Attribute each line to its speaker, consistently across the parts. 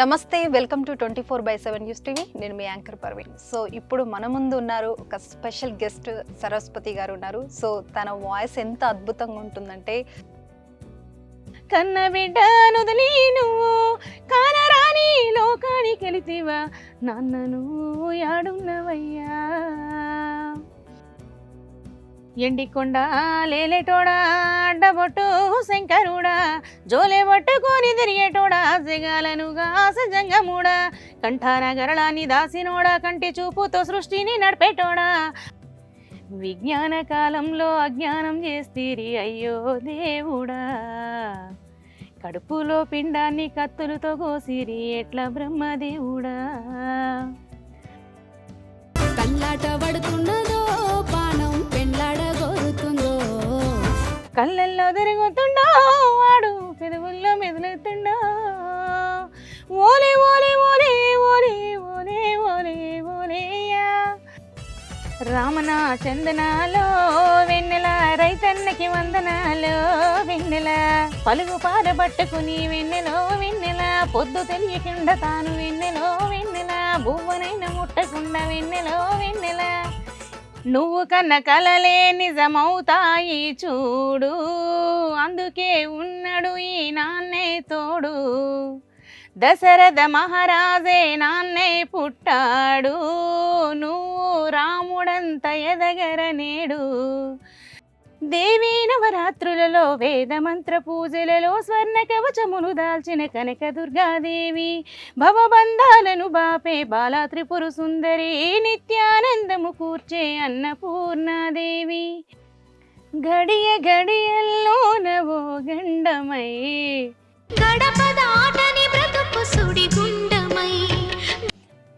Speaker 1: నమస్తే, welcome to 24/7 news TV. నేను మీ anchor Parveen. So ఇప్పుడు మన ముందు ఉన్నారు ఒక స్పెషల్ గెస్ట్ సరస్వతి గారు ఉన్నారు. సో తన వాయిస్ ఎంత అద్భుతంగా ఉంటుందంటే,
Speaker 2: కన్న బిడ్డ నుదిలి నువ్వు కానరాని లోకానికి వెళితివా నాన్నను యాడున్నవయ్యా ఎండికొండ లేలేటోడా అడ్డబొట్టు శంకరుడా జోలే పట్టుకొని తిరిగేటోడా జగాలనుగా సజంగముడా కంఠాన గరళాన్ని దాసినోడా కంటి చూపుతో సృష్టిని నడిపేటోడా విజ్ఞాన కాలంలో అజ్ఞానం చేస్తీరి అయ్యో దేవుడా కడుపులో పిండాన్ని కత్తులతో కోసిరి ఎట్లా బ్రహ్మదేవుడా
Speaker 3: కళ్ళాట పడుతున్నదో పానం పెళ్ళాడ కోరుతుందో
Speaker 2: కళ్ళల్లో తిరుగుతుండో వాడు పెదవుల్లో మెదులుతుండో ఓలే ఓలే ఓలే ఓలే ఓలే ఓలే ఓలేయా రామన చందనాలో వెన్నెల రైతన్నకి వందనాలో వెన్నెల పలుగు పార పట్టుకుని వెన్నెలో వెన్నెల పొద్దు తెలియకుండా తాను వెన్నెలో వెన్నెల బువ్వనైన ముట్టకుండా వెన్నెలో వెన్నెల నువ్వు కన్న కలలే నిజమవుతాయి చూడు అందుకే ఉన్నాడు ఈ నాన్నే తోడు దశరథ మహారాజే నాన్నే పుట్టాడు నువ్వు రాముడంత ఎదగర నేడు దేవీ నవరాత్రులలో వేదమంత్ర పూజలలో స్వర్ణ కవచములు దాల్చిన కనక దుర్గాదేవి భవబంధాలను బాపే బాలా త్రిపుర సుందరి నిత్యానందము కూర్చే అన్నపూర్ణాదేవి గడియ గడియల్లో నవో గండమై
Speaker 3: గడప దాటని బ్రతుకు సుడిగుండమై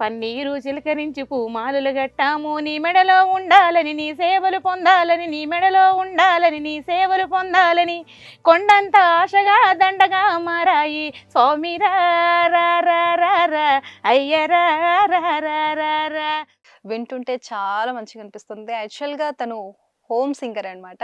Speaker 2: పన్నీరు చిలకరించి పూమాలలు గట్టాము నీ మెడలో ఉండాలని నీ సేవలు పొందాలని నీ మెడలో ఉండాలని నీ సేవలు పొందాలని కొండంత ఆశగా దండగా మారాయి స్వామి రా రా రా రా రా అయ్య రా రా రా రా రా.
Speaker 1: వింటుంటే చాలా మంచిగా అనిపిస్తుంది. యాక్చువల్గా తను హోమ్ సింగర్ అనమాట.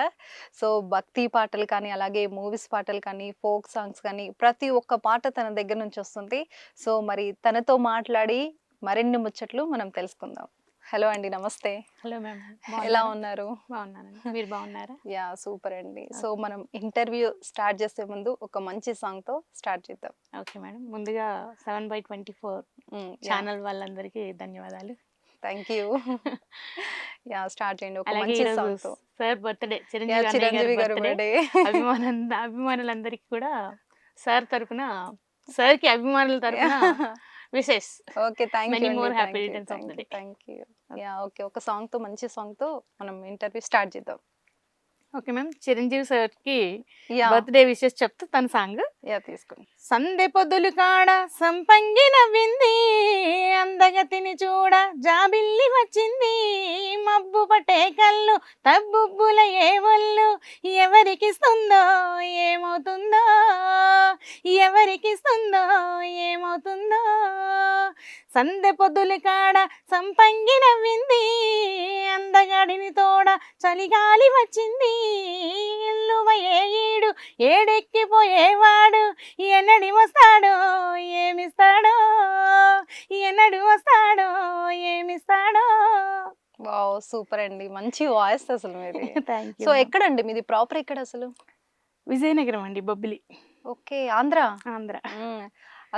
Speaker 1: సో భక్తి పాటలు కానీ, అలాగే మూవీస్ పాటలు కానీ, ఫోక్ సాంగ్స్ కానీ, ప్రతి ఒక్క పాట తన దగ్గర నుంచి వస్తుంది. సో మరి తనతో మాట్లాడి మరిన్ని ముచ్చట్లు మనం తెలుసుకుందాం. హలో అండి, నమస్తే.
Speaker 2: హలో మ్యామ్,
Speaker 1: ఎలా ఉన్నారు?
Speaker 2: బాగున్నానండి, మీరు బాగున్నారా?
Speaker 1: యా, సూపర్ అండి. సో మనం ఇంటర్వ్యూ స్టార్ట్ చేసే ముందు ఒక మంచి సాంగ్ తో స్టార్ట్ చేద్దాం.
Speaker 2: ఓకే మేడం, ముందుగా 7/24 ఛానల్ వాళ్ళందరికీ ధన్యవాదాలు.
Speaker 1: Thank you. యా, స్టార్ట్ చేయండి ఒక
Speaker 2: అలాగే
Speaker 1: మంచి
Speaker 2: ఈరోజు
Speaker 1: సాంగ్ తో.
Speaker 2: సార్ బర్త్డే,
Speaker 1: చిరంజీవి గారి బర్త్డే.
Speaker 2: అభిమానులందరికీ కూడా సార్ తరపున, సార్ కి అభిమానుల తరపున విశేష్.
Speaker 1: Okay, thank you.
Speaker 2: Many more happy returns of the day.
Speaker 1: Thank you. Yeah, okay, ఒక సాంగ్ తో, మంచి సాంగ్ తో మనం ఇంటర్వ్యూ స్టార్ట్ చేద్దాం.
Speaker 2: ఓకే మ్యామ్, చిరంజీవి సార్ కి
Speaker 1: యా,
Speaker 2: బర్త్డే విషెస్ చెప్తా తన సాంగ్.
Speaker 1: యా, తీసుకోండి.
Speaker 2: సందె పొద్దులు కాడ సంపంగి నవ్వింది అందగతిని చూడ జాబిల్లి వచ్చింది మబ్బు పట్టే కళ్ళు తబ్బుబ్బుల ఏ వల్లు ఎవరికిస్తుందో ఏమవుతుందో ఎవరికిస్తుందో ఏమవుతుందో సందె పొద్దులు కాడ సంపంగి నవ్వింది అందగాడిని తోడ చలిగాలి వచ్చింది ఇల్లువ ఏ ఈడు ఏడెక్కిపోయేవాడు ఎన్నడి వస్తాడో ఏమిస్తాడో ఎన్నడు వస్తాడో ఏమిస్తాడో.
Speaker 1: వావ్, సూపర్ అండి, మంచి వాయిస్ అసలు మీది.
Speaker 2: Thank
Speaker 1: so
Speaker 2: you.
Speaker 1: ఎక్కడండి మీది? ప్రాపర్ ఎక్కడ అసలు?
Speaker 2: విజయనగరం అండి, బొబ్బిలి,
Speaker 1: ఓకే, ఆంధ్ర.
Speaker 2: ఆంధ్ర.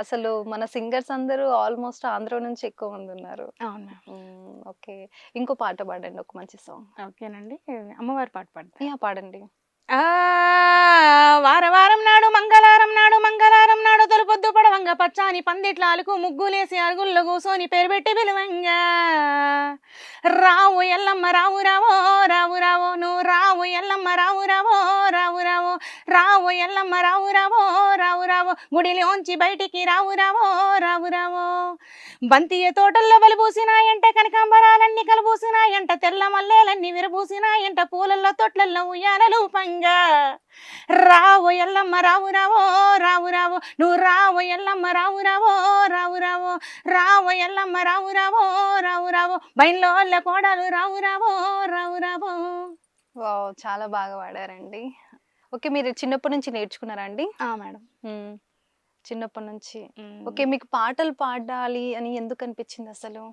Speaker 1: అసలు మన సింగర్స్ అందరూ ఆల్మోస్ట్ ఆంధ్ర నుంచి ఎక్కువ మంది ఉన్నారు.
Speaker 2: అవును మ్యామ్.
Speaker 1: ఓకే, ఇంకో పాట పాడండి, ఒక మంచి సాంగ్.
Speaker 2: ఓకేనండి, అమ్మవారి పాట పాడతా.
Speaker 1: యా, పాడండి.
Speaker 2: వారం నాడు మంగళవారం నాడు తొలిపొద్దు పడవంగా పచ్చాని పందిట్లాలకు ముగ్గులేసి అరుగుల్లో కూసోని పేరు పెట్టి పిలువంగా రావు ఎల్లమ్మ రావు రావో రావు రావో నువ్వు రావు ఎల్లమ్మ రావు రావో రావు రావో రావు ఎల్లమ్మ రావు రావో రావు రావో గుడిలోంచి బయటికి రావు రావో రావు రావో బంతియ తోటల్లో బలిపూసినాయంట కనకాంబరాలన్నీ కలబూసినాయంట తెల్ల మల్లేలన్నీ విరబూసినాయంట పూలల్లో తొట్లల్లో ఉయ్యాలలు పంగా రావు ఎల్లమ్మ రావు రావో రావు రావో నువ్వు రావు ఎల్లమ్మ రావు రావో రావు రావో రావు ఎల్లమ్మ రావు రావో రావు రావో బయల్లో కోడలు రావు రావో రావు రావో.
Speaker 1: వావ్, చాలా బాగా పాడారండి. ఓకే, మీరు చిన్నప్పటి నుంచి నేర్చుకున్నారా అండి?
Speaker 2: మేడం,
Speaker 1: చిన్నప్పటి నుంచి.
Speaker 2: ఉమ్.
Speaker 1: ఓకే. మీకు పాటలు పాడాలి అని ఎందుకు అనిపించింది అసలు?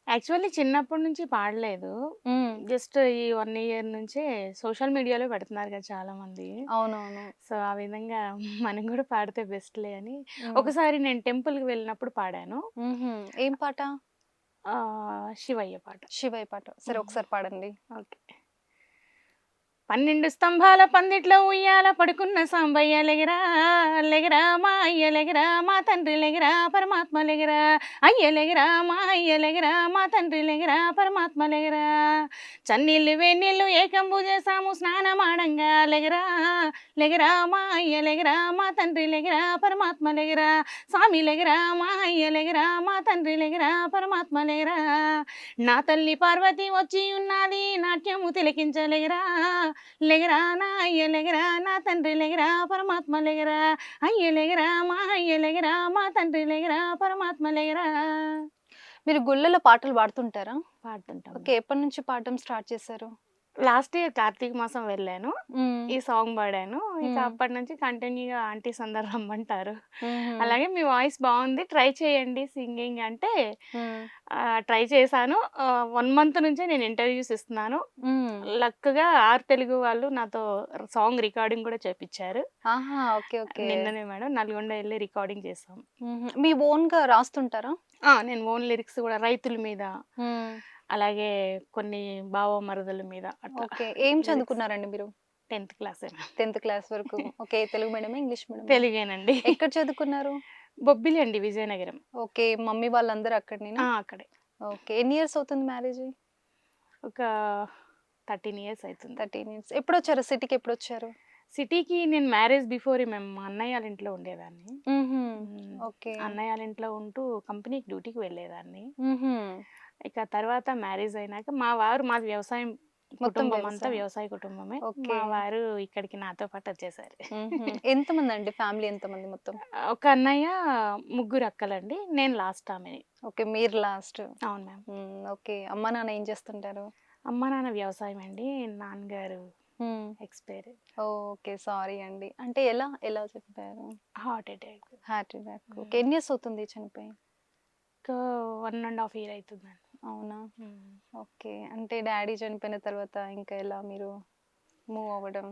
Speaker 2: యాక్చువల్లీ చిన్నప్పటి నుంచి పాడలేదు.
Speaker 1: హ్మ్.
Speaker 2: జస్ట్ ఈ 1 ఇయర్ నుంచే సోషల్ మీడియాలో పెడుతున్నారు కదా చాలా మంది.
Speaker 1: అవునవును.
Speaker 2: సో, ఆ విధంగా మనం కూడా పాడితే బెస్ట్‌లే అని.
Speaker 1: హ్మ్.
Speaker 2: ఒకసారి నేను టెంపుల్‌కి వెళ్ళినప్పుడు పాడాను.
Speaker 1: హుహు. ఏం పాట?
Speaker 2: శివయ్య పాట.
Speaker 1: శివయ్య పాట. సరే
Speaker 2: హ్మ్.
Speaker 1: ఒకసారి పాడండి.
Speaker 2: ఓకే. 12 స్తంభాల పందిట్లో ఉయ్యాల పడుకున్న సాంబయ్య లెగరా లెగరా మా అయ్య లెగరా మా తండ్రి లెగరా పరమాత్మ లెగరా అయ్య లెగరా మా అయ్య లెగరా మా తండ్రి లెగరా పరమాత్మ లెగరా చన్నీళ్ళు వేనీళ్ళు ఏకంబు చేసాము స్నానమాడంగా లెగరా లెగరా మా అయ్య లెగరా మా తండ్రి లెగరా పరమాత్మ లెగరా స్వామి లెగరా మా అయ్య లెగరా మా తండ్రి లెగరా పరమాత్మ లెగరా నా తల్లి పార్వతి వచ్చి ఉన్నది నాట్యము తిలకించలేగరా లెగరా నా అయ్య లెగరా నా తండ్రి లెగరా పరమాత్మ లెగరా అయ్య లెగరా మా అయ్య లెగరా మా తండ్రి లెగరా పరమాత్మ లెగరా
Speaker 1: మీరు గుళ్ళలో పాటలు పాడుతుంటారా?
Speaker 2: పాడుతుంటాం.
Speaker 1: ఓకే. ఎప్పటి నుంచి పాడడం స్టార్ట్ చేశారు?
Speaker 2: లాస్ట్ ఇయర్ కార్తీక మాసం వెళ్ళాను.
Speaker 1: హ్మ్.
Speaker 2: ఈ సాంగ్ పాడాను. ఇక
Speaker 1: హ్మ్.
Speaker 2: అప్పటి నుంచి కంటిన్యూగా ఆంటీస్ అందరు రమ్మంటారు.
Speaker 1: హుహు.
Speaker 2: అలాగే మీ వాయిస్ బాగుంది, ట్రై చేయండి సింగింగ్ అంటే
Speaker 1: హ్మ్.
Speaker 2: ట్రై చేశాను. 1 మంత్ నుంచే నేను ఇంటర్వ్యూస్ ఇస్తున్నాను.
Speaker 1: హ్మ్.
Speaker 2: లక్‌గా ఆర్ తెలుగు వాళ్ళు నాతో సాంగ్ రికార్డింగ్ కూడా చేపిచ్చారు.
Speaker 1: ఆహా! ఓకే. ఓకే.
Speaker 2: నిన్ననే మేడం నల్గొండ ఎళ్లి రికార్డింగ్ చేసాం.
Speaker 1: హుహు. మీ ఓన్‌గా రాస్తుంటారా?
Speaker 2: నేను ఓన్ లిరిక్స్ కూడా రైతుల మీద,
Speaker 1: హ్మ్.
Speaker 2: అలాగే కొన్ని బావమరుదుల మీద అట్లా
Speaker 1: ఓకే. ఏం
Speaker 2: లిరిక్స్.
Speaker 1: చదువుకున్నారండి మీరు?
Speaker 2: 10th క్లాసే.
Speaker 1: 10th క్లాస్ వరకు. ఓకే. తెలుగు మీడియమా? ఇంగ్లీష్ మీడియమా?
Speaker 2: తెలుగేనండి.
Speaker 1: ఎక్కడ చదువుకున్నారు?
Speaker 2: బొబ్బిలి అండి, విజయనగరం.
Speaker 1: ఓకే. మమ్మీ వాళ్ళందరూ అక్కడనేనా?
Speaker 2: అక్కడే.
Speaker 1: ఓకే. ఎన్ని ఇయర్స్ అవుతుంది మ్యారేజ్ అయ్యి?
Speaker 2: ఒక 13 ఇయర్స్ అయితుంది.
Speaker 1: 13 ఇయర్స్. ఎప్పుడొచ్చారు? సిటీకి ఎప్పుడొచ్చారు?
Speaker 2: సిటీకి నేను మ్యారేజ్ బిఫోరే మేము మా అన్నయ్య వాళ్ళ ఇంట్లో ఉండేదాన్ని.
Speaker 1: హుహు.
Speaker 2: హ్మ్.
Speaker 1: ఓకే.
Speaker 2: అన్నయ్య వాళ్ళ ఇంట్లో ఉంటూ కంపెనీకి డ్యూటీకి వెళ్ళేదాన్ని.
Speaker 1: హుహు.
Speaker 2: ఇక తర్వాత మ్యారేజ్ అయినాక మాది వ్యవసాయం
Speaker 1: మొత్తం
Speaker 2: కుటుంబం అంతా
Speaker 1: వ్యవసాయం.
Speaker 2: వ్యవసాయ కుటుంబమే.
Speaker 1: ఓకే.
Speaker 2: మా వారు ఇక్కడికి నాతో పాటు వచ్చేసారు.
Speaker 1: హుహు. ఎంతమందండి? ఫ్యామిలీ ఎంతమంది మొత్తం?
Speaker 2: ఒక అన్నయ్య, ముగ్గురు అక్కలండి. నేను లాస్ట్ ఆమెని.
Speaker 1: ఓకే. మీరు లాస్ట్.
Speaker 2: అవును మ్యామ్.
Speaker 1: ఓకే. అమ్మ, నాన్న ఏం చేస్తుంటారు?
Speaker 2: అమ్మ నాన్న వ్యవసాయం అండి. నాన్నగారు
Speaker 1: హ్మ్.
Speaker 2: ఎక్స్‌పైర్.
Speaker 1: ఓకే. సారీ అండి. అంటే ఎలా చనిపోయారు?
Speaker 2: Heart attack.
Speaker 1: Heart attack. Okay.
Speaker 2: హ్మ్.
Speaker 1: ఎన్ని ఇయర్స్ అవుతుంది చనిపోయి?
Speaker 2: ఒక 1 ½ ఇయర్ అవుతుందండి.
Speaker 1: అవునా?
Speaker 2: హ్మ్.
Speaker 1: ఓకే. అంటే డ్యాడీ చనిపోయిన తర్వాత ఇంకా ఎలా మీరు మూవ్ అవ్వడం?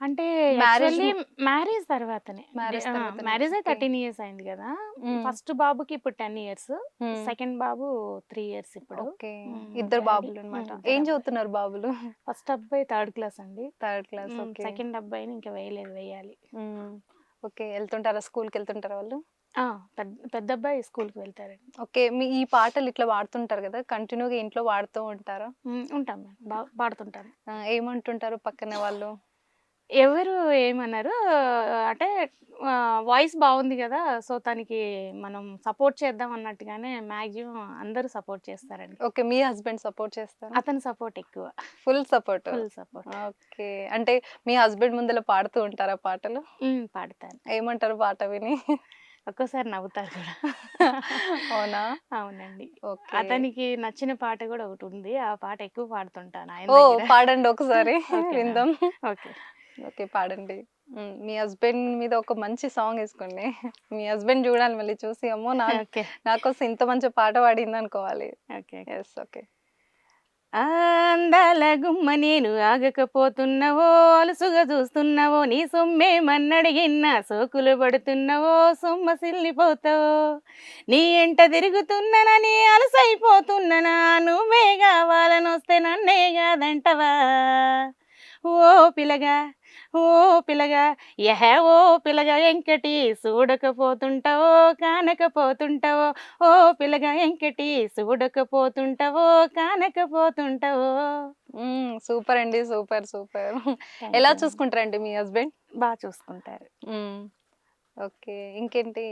Speaker 2: అంటే
Speaker 1: మ్యారేజ్
Speaker 2: యాక్చువల్లీ మ్యారేజ్ తర్వాతనే.
Speaker 1: మ్యారేజ్ తర్వాతనే.
Speaker 2: మ్యారేజ్ అయ్యి
Speaker 1: ఓకే.
Speaker 2: 13 ఇయర్స్ అయింది కదా!
Speaker 1: హ్మ్.
Speaker 2: ఫస్ట్ బాబుకి ఇప్పుడు 10 ఇయర్స్.
Speaker 1: హ్మ్.
Speaker 2: సెకండ్ బాబు 3 ఇయర్స్ ఇప్పుడు.
Speaker 1: ఓకే.
Speaker 2: హ్మ్.
Speaker 1: ఇద్దరు
Speaker 2: డ్యాడీ
Speaker 1: బాబులనమాట.
Speaker 2: ఇద్దరు
Speaker 1: ఏం
Speaker 2: అబ్బాయి.
Speaker 1: చదువుతున్నారు బాబులు?
Speaker 2: ఫస్ట్ అబ్బాయి థర్డ్ క్లాస్ అండి.
Speaker 1: Third class. ఓకే.
Speaker 2: సెకండ్ అబ్బాయిని ఇంకా వేయాలి.
Speaker 1: హ్మ్. ఓకే. ఎళ్తుంటారా? స్కూల్‌కెళ్తుంటారా వాళ్ళు?
Speaker 2: పెద్ద అబ్బాయి స్కూల్‌కి వెళ్తారండి.
Speaker 1: ఓకే. ఈ పాటలు ఇట్లా పాడుతుంటారు గదా! కంటిన్యూ‌గా ఇంట్లో పాడుతూ ఉంటారా?
Speaker 2: ఉంటాం మేము. పాడుతుంటాను.
Speaker 1: ఏమంటుంటారు పక్కన వాళ్ళు?
Speaker 2: ఎవరు ఏమనరు. అంటే వాయిస్ బావుంది గదా! సో, తనకి మనం సపోర్ట్ చేద్దాం అన్నట్టుగానే మాక్సిమం అందరూ సపోర్ట్ చేస్తారండి.
Speaker 1: ఓకే. మీ హస్బెండ్ సపోర్ట్ చేస్తారా?
Speaker 2: అతని సపోర్ట్ ఎక్కువ.
Speaker 1: Full support.
Speaker 2: Full support.
Speaker 1: Okay. అంటే మీ హస్బెండ్ ముందల పాడుతూ ఉంటారా పాటలు?
Speaker 2: పాడతాను.
Speaker 1: ఏమంటారు పాట విని?
Speaker 2: ఒక్కోసారి నవ్వుతారు కూడా.
Speaker 1: అవునా?
Speaker 2: అవునండి.
Speaker 1: ఓకే.
Speaker 2: అతనికి నచ్చిన పాట గూడా ఒకటుంది. ఆ పాట ఎక్కువ పాడుతుంటాను ఆయన
Speaker 1: ఓహ్!
Speaker 2: దగ్గర.
Speaker 1: పాడండి ఒకసారి
Speaker 2: ఓకే మ్యామ్.
Speaker 1: విందాం.
Speaker 2: ఓకే.
Speaker 1: ఓకే. పాడండి. మీ హస్బెండ్ మీద ఒక మంచి సాంగ్ ఏసుకోండి. మీ హస్బెండ్ జూడాలి మళ్ళీ చూసి, అమ్మో!
Speaker 2: ఓకే.
Speaker 1: నాకోసం ఇంత మంచి పాట పాడిందనుకోవాలి.
Speaker 2: ఓకే.
Speaker 1: యెస్. ఓకే.
Speaker 2: అందాల గుమ్మ నేను ఆగకపోతున్నావో, అలుసుగా చూస్తున్నావో, నీ సొమ్మేమన్నడిగిన్నా సోకులు పడుతున్నావో, సొమ్మసిల్లిపోతావో, నీ ఎంట తిరుగుతున్ననని అలసైపోతున్ననా, నువ్వే కావాలనొస్తే నన్నే కాదంటవా, ఓ పిలగా ఓ పిలగా ఓ పిలగా ఎంకటి చూడకపోతుంటావో కానకపోతుంటావో, ఓ పిలగా ఎంకటి చూడకపోతుంటావో కానకపోతుంటావో.
Speaker 1: సూపర్ అండి. సూపర్.
Speaker 2: థ్యాంక్
Speaker 1: ఎలా
Speaker 2: యూ.
Speaker 1: చూసుకుంటారండి మీ హస్బెండ్?
Speaker 2: బాగా చూసుకుంటారు.
Speaker 1: హ్మ్. ఓకే. ఇంకేంటి?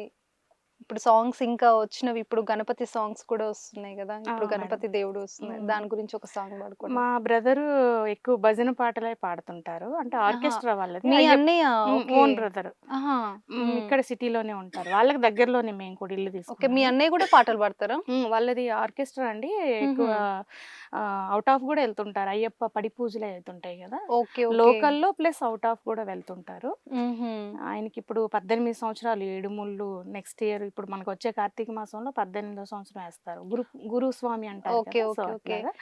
Speaker 1: ఇప్పుడు సాంగ్స్ ఇంకా వచ్చినవి ఇప్పుడు గణపతి సాంగ్స్ కూడా వస్తున్నాయి కదా, ఇప్పుడు
Speaker 2: మేడం.
Speaker 1: గణపతి దేవుడు వస్తున్నాయి,
Speaker 2: మ్మ్.
Speaker 1: దాని గురించి ఒక సాంగ్ పాడుకోండి.
Speaker 2: మా బ్రదరు ఎక్కువ భజన పాటలే పాడుతుంటారు, అంటే
Speaker 1: ఆహా,
Speaker 2: ఆర్కెస్ట్రా వాళ్ళది.
Speaker 1: మీ అన్నయ్య? ఓకే.
Speaker 2: Own brother.
Speaker 1: ఆహా.
Speaker 2: ఇక్కడ సిటీలోనే ఉంటారు, వాళ్ళకి దగ్గరలోనే మేము కూడా ఇల్లు
Speaker 1: ఓకే, మీ
Speaker 2: తీసుకున్నాము.
Speaker 1: అన్నయ్య కూడా పాటలు పాడతారా?
Speaker 2: వాళ్ళది ఆర్కెస్ట్రా అండి. ఎక్కువ అవుట్ ఆఫ్ కూడా వెళ్తుంటారు, అయ్యప్ప పడి పూజలే వెళ్తుంటాయి కదా,
Speaker 1: ఓకే ఓకే.
Speaker 2: లోకల్లో ప్లస్ అవుట్ ఆఫ్ కూడా వెళ్తుంటారు.
Speaker 1: మ్మ్హ్మ్.
Speaker 2: ఆయనకి ఇప్పుడు 18 సంవత్సరాలు, ఏడుముళ్ళు. నెక్స్ట్ ఇయర్ ఇప్పుడు మనకు వచ్చే కార్తీక మాసంలో 18వ సంవత్సరం వేస్తారు. గురుస్వామి అంటారు
Speaker 1: ఓకే
Speaker 2: కదా, సో
Speaker 1: ఓకే ఓకే.
Speaker 2: అట్లాగా.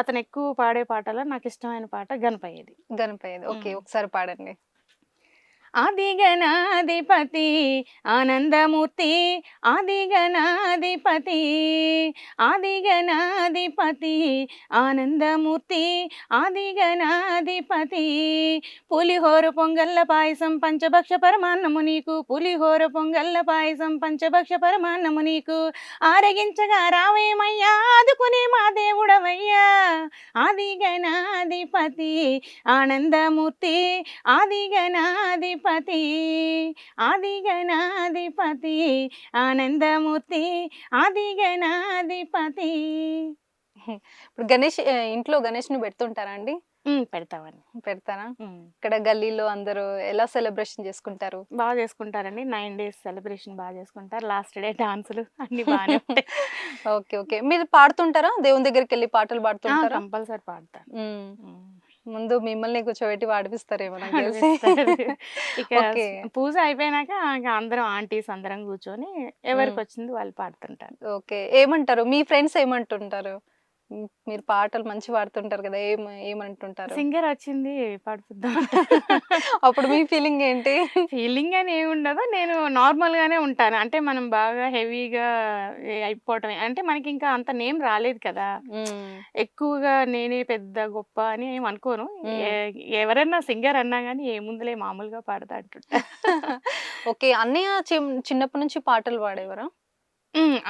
Speaker 2: అతను ఎక్కువ పాడే పాటలో నాకు ఇష్టమైన పాట గణపయ్యది.
Speaker 1: గణపయ్యది. ఓకే,
Speaker 2: మ్మ్.
Speaker 1: ఒకసారి పాడండి.
Speaker 2: ఆదిగణాధిపతి ఆనందమూర్తి, ఆదిగణాధిపతి, ఆదిగణాధిపతి ఆనందమూర్తి, ఆదిగణాధిపతి. పులిహోర పొంగల్ల పాయసం పంచభక్ష పరమాన్నము నీకు, పులిహోర పొంగల్ల పాయసం పంచభక్ష పరమాన్నము నీకు, ఆరగించగా రావేమయ్యా ఆదుకునే మా దేవుడవయ్యా. ఆదిగణాధిపతి ఆనందమూర్తి, ఆదిగణాధిపతి, ఆదిగణాధిపతి ఆనందమూర్తి, ఆదిగణాధిపతి.
Speaker 1: ఇప్పుడు గణేష్ ఇంట్లో గణేష్ ని పెడుతుంటారా అండి?
Speaker 2: పెడతామని.
Speaker 1: పెడతారా? ఇక్కడ గల్లీలో అందరూ ఎలా సెలబ్రేషన్ చేసుకుంటారు?
Speaker 2: బాగా చేసుకుంటారండి, 9 days సెలబ్రేషన్ బాగా చేసుకుంటారు. లాస్ట్ డే డాన్సులు అన్ని బాగానే ఉంటాయి.
Speaker 1: Okay okay. మీరు పాడుతుంటారా? దేవుని దగ్గరికి వెళ్ళి పాటలు పాడుతుంటారా?
Speaker 2: కంపల్సరీ పాడతాను.
Speaker 1: ముందు మిమ్మల్ని కూర్చోబెట్టి పాడిపిస్తారేమో నాకు తెలిసి.
Speaker 2: ఇక
Speaker 1: ఓకే
Speaker 2: పూజ అయిపోయినాక ఇక అందరం ఆంటీస్ అందరం కూర్చొని ఎవరికి వచ్చింది వాళ్ళు పాడుతుంటారు.
Speaker 1: ఓకే. ఏమంటారు మీ ఫ్రెండ్స్, ఏమంటుంటారు? మీరు పాటలు మంచి పాడుతుంటారు కదా, ఏమంటుంటారు?
Speaker 2: సింగర్ వచ్చింది పాడుతుందా.
Speaker 1: అప్పుడు మీ ఫీలింగ్ ఏంటి?
Speaker 2: ఫీలింగ్ అని ఏమి ఉండదు, నేను నార్మల్ గానే ఉంటాను. అంటే మనం బాగా హెవీగా అయిపోవటం, అంటే మనకి ఇంకా అంత నేమ్ రాలేదు కదా, ఎక్కువగా నేనే పెద్ద గొప్ప అని ఏం అనుకోను. ఎవరైనా సింగర్ అన్నా కానీ ఏముందులే మామూలుగా పాడతా అంటుంటా.
Speaker 1: ఓకే. అన్నయ్య చిన్నప్పటి నుంచి పాటలు పాడేవారా?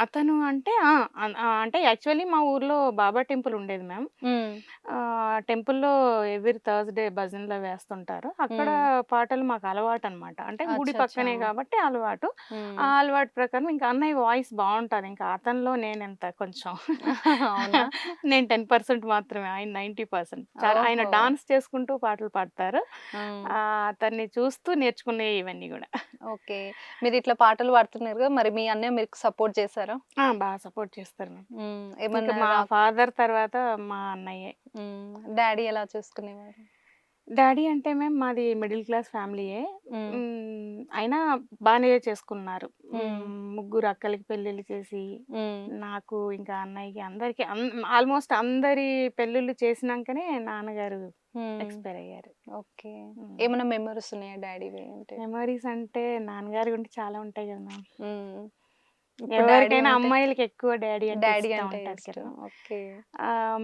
Speaker 2: అతను అంటే అంటే యాక్చువల్లీ మా ఊర్లో బాబా టెంపుల్ ఉండేది మ్యామ్. టెంపుల్లో ఎవ్రీ థర్స్డే భజనలో వేస్తుంటారు, అక్కడ పాటలు మాకు అలవాటు అనమాట. అంటే గుడి
Speaker 1: అచ్చా,
Speaker 2: పక్కనే
Speaker 1: అచ్చా.
Speaker 2: కాబట్టి అలవాటు. ఆ అలవాటు ప్రకారం ఇంకా అన్నయ్య వాయిస్ బాగుంటుంది, ఇంకా అతనిలో నేను ఎంత కొంచెం
Speaker 1: అవునా?
Speaker 2: నేను 10% మాత్రమే, ఆయన 90%. ఆయన
Speaker 1: ఓహో.
Speaker 2: డాన్స్ చేసుకుంటూ పాటలు పాడతారు.
Speaker 1: ఉమ్.
Speaker 2: అతన్ని చూస్తూ నేర్చుకునే ఇవన్నీ కూడా.
Speaker 1: ఓకే. మీరు ఇట్లా పాటలు పాడుతున్నారు కదా, మరి మీ అన్నయ్య మీకు సపోర్ట్ చేశారా?
Speaker 2: బాగా సపోర్ట్ చేస్తారు మ్యామ్. ఇంకా
Speaker 1: ఏమన్నా
Speaker 2: మా ఫాదర్ తర్వాత మా అన్నయ్యే.
Speaker 1: డాడీ ఎలా చూసుకునేవారు?
Speaker 2: డాడీ అంటే మేము మాది మిడిల్ క్లాస్ ఫ్యామిలీయే. అయినా బాగానే చేసుకున్నారు. ముగ్గురు అక్కలకి పెళ్ళిళ్ళు చేసి, నాకు ఇంకా అన్నయ్యకి అందరికి ఆల్మోస్ట్ అందరి పెళ్ళిళ్ళు చేసినాకనే నాన్నగారు ఎక్స్పైర్ అయ్యారు.
Speaker 1: ఓకే. ఏమైనా మెమరీస్ ఉన్నాయా డాడీ అంటే?
Speaker 2: మెమరీస్ అంటే నాన్నగారి గురించి చాలా ఉంటాయి కదా మ్యామ్.
Speaker 1: ఇప్పుడు డాడీ
Speaker 2: ఎవరికైనా
Speaker 1: అంటే
Speaker 2: అమ్మాయిలకి ఎక్కువ డాడీ
Speaker 1: డాడీ
Speaker 2: ఇష్టం
Speaker 1: అంటే
Speaker 2: ఉంటారు
Speaker 1: ఇష్టం.
Speaker 2: కదా.
Speaker 1: ఓకే.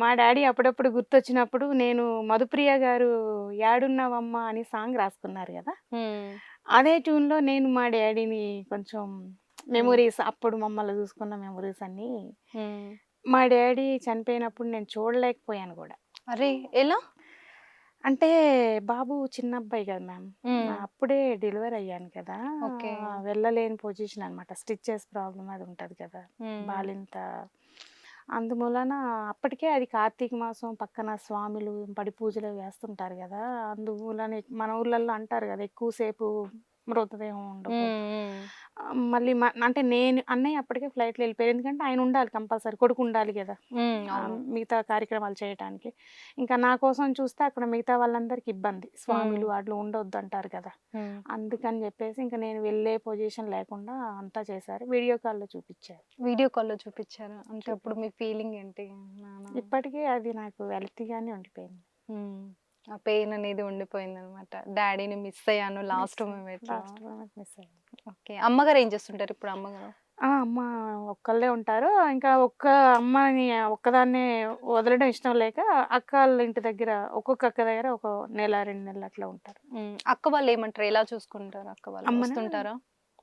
Speaker 2: మా డాడీ అప్పుడప్పుడు గుర్తొచ్చినప్పుడు నేను మధుప్రియ గారు యాడున్నావమ్మ అని సాంగ్ రాసుకున్నారు కదా, అదే ట్యూన్లో నేను మా డాడీని కొంచెం మెమొరీస్, అప్పుడు మమ్మల్ని చూసుకున్న మెమొరీస్ అన్ని. మా డాడీ చనిపోయినప్పుడు నేను చూడలేకపోయాను కూడా.
Speaker 1: అరే, ఎలా?
Speaker 2: అంటే బాబు చిన్న అబ్బాయి కదా మ్యామ్, అప్పుడే డెలివరీ అయ్యాను కదా,
Speaker 1: ఓకే.
Speaker 2: వెళ్ళలేని పొజిషన్ అనమాట. స్టిచెస్ ప్రాబ్లం అది ఉంటుంది కదా, బాలింత. అందువలన అప్పటికే అది కార్తీక మాసం, పక్కన స్వాములు పడి పూజలు వేస్తుంటారు కదా, అందువలన మన ఊర్లలో అంటారు కదా ఎక్కువసేపు మృతదేహం ఉండదు. మళ్ళీ అంటే నేను అన్నయ్య అప్పటికే ఫ్లైట్లో వెళ్ళిపోయారు, ఎందుకంటే ఆయన ఉండాలి కంపల్సరీ, కొడుకు ఉండాలి కదా మిగతా కార్యక్రమాలు చేయడానికి. ఇంకా నా కోసం చూస్తే అక్కడ మిగతా వాళ్ళందరికి ఇబ్బంది, స్వాములు వాళ్ళు ఉండొద్దు అంటారు కదా, అందుకని చెప్పేసి ఇంకా నేను వెళ్ళే పొజిషన్ లేకుండా అంతా చేశారు. వీడియో కాల్లో చూపించారు.
Speaker 1: వీడియో కాల్లో చూపించారు అంటే అప్పుడు మీ ఫీలింగ్ ఏంటి?
Speaker 2: ఇప్పటికీ అది నాకు వెలితిగానే ఉండిపోయింది.
Speaker 1: ఆ పెయిన్ అనేది ఉండిపోయింది అనమాట. డాడీని మిస్ అయ్యాను లాస్ట్ మూమెంట్.
Speaker 2: మిస్ అయ్యాను.
Speaker 1: ఓకే. అమ్మగారు ఏం చేస్తుంటారు ఇప్పుడు? అమ్మగారు
Speaker 2: అమ్మ ఒక్కళ్ళే ఉంటారు. ఇంకా ఒక్క అమ్మని ఒక్కదాన్నే వదలడం ఇష్టం లేక అక్క వాళ్ళ ఇంటి దగ్గర, ఒక్కొక్క అక్క దగ్గర ఒక నెల 2 నెలలు అట్లా ఉంటారు.
Speaker 1: అక్క వాళ్ళు ఏమంటారు? ఎలా చూసుకుంటారు అక్క వాళ్ళు?
Speaker 2: అమ్మనా?
Speaker 1: వస్తుంటారా?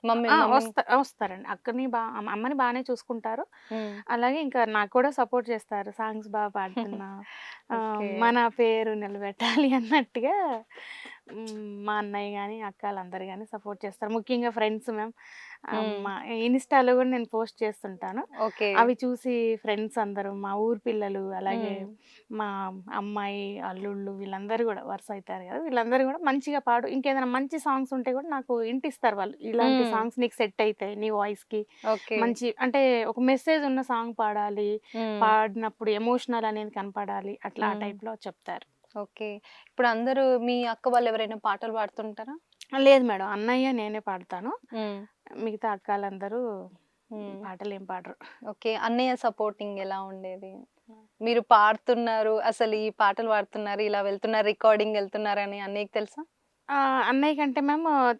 Speaker 1: మమ్మీ
Speaker 2: వస్తారండి, అమ్మని బాగానే చూసుకుంటారు. అలాగే ఇంకా నాకు కూడా సపోర్ట్ చేస్తారు, సాంగ్స్ బాగా పాడుతున్నా మన పేరు నిలబెట్టాలి అన్నట్టుగా మా అన్నయ్య గాని, అక్కలందరూ గాని సపోర్ట్ చేస్తారు. ముఖ్యంగా ఫ్రెండ్స్ మేము
Speaker 1: హ్మ్.
Speaker 2: మా ఇన్‌స్టాలో గూడా నేను పోస్ట్ చేస్తుంటాను.
Speaker 1: ఓకే.
Speaker 2: అవి చూసి ఫ్రెండ్స్ అందరూ, మా ఊరు పిల్లలు, అలాగే
Speaker 1: హ్మ్.
Speaker 2: మా అమ్మాయి, అల్లుళ్ళు వీళ్ళందరూ గూడా వరుస అయితారు గదా! వీళ్ళందరూ గూడా మంచిగా పాడు ఇంకేదైనా మంచి సాంగ్స్ ఉంటే గూడా నాకు ఇంటిస్తారు వాళ్ళు. ఇలాంటి
Speaker 1: హ్మ్.
Speaker 2: సాంగ్స్ నీకు సెట్ అయితాయి నీ వాయిస్‌కి.
Speaker 1: ఓకే.
Speaker 2: మంచి అంటే ఒక మెసేజ్ ఉన్న సాంగ్ పాడాలి.
Speaker 1: హ్మ్.
Speaker 2: పాడినప్పుడు ఎమోషనల్ అనేది కనపడాలి. అట్లా ఆ
Speaker 1: హ్మ్.
Speaker 2: టైప్‌లో చెప్తారు.
Speaker 1: ఓకే. ఇప్పుడు అందరూ మీ అక్క వాళ్ళు ఎవరైనా పాటలు పాడుతుంటారా?
Speaker 2: లేదు మేడం. అన్నయ్య, నేనే పాడతాను.
Speaker 1: హ్మ్.
Speaker 2: మిగతా అక్కాలందరూ
Speaker 1: హ్మ్.
Speaker 2: పాటలేం పాడరు.
Speaker 1: ఓకే. అన్నయ్య సపోర్టింగ్ ఎలా ఉండేది? మీరు పాడుతున్నారు, అసలు ఈ పాటలు పాడుతున్నారు, ఇలా వెళ్తున్నారు, రికార్డింగ్‌కెళ్తున్నారని అన్నయ్యకి తెలుసా?
Speaker 2: అన్నయ్య కంటే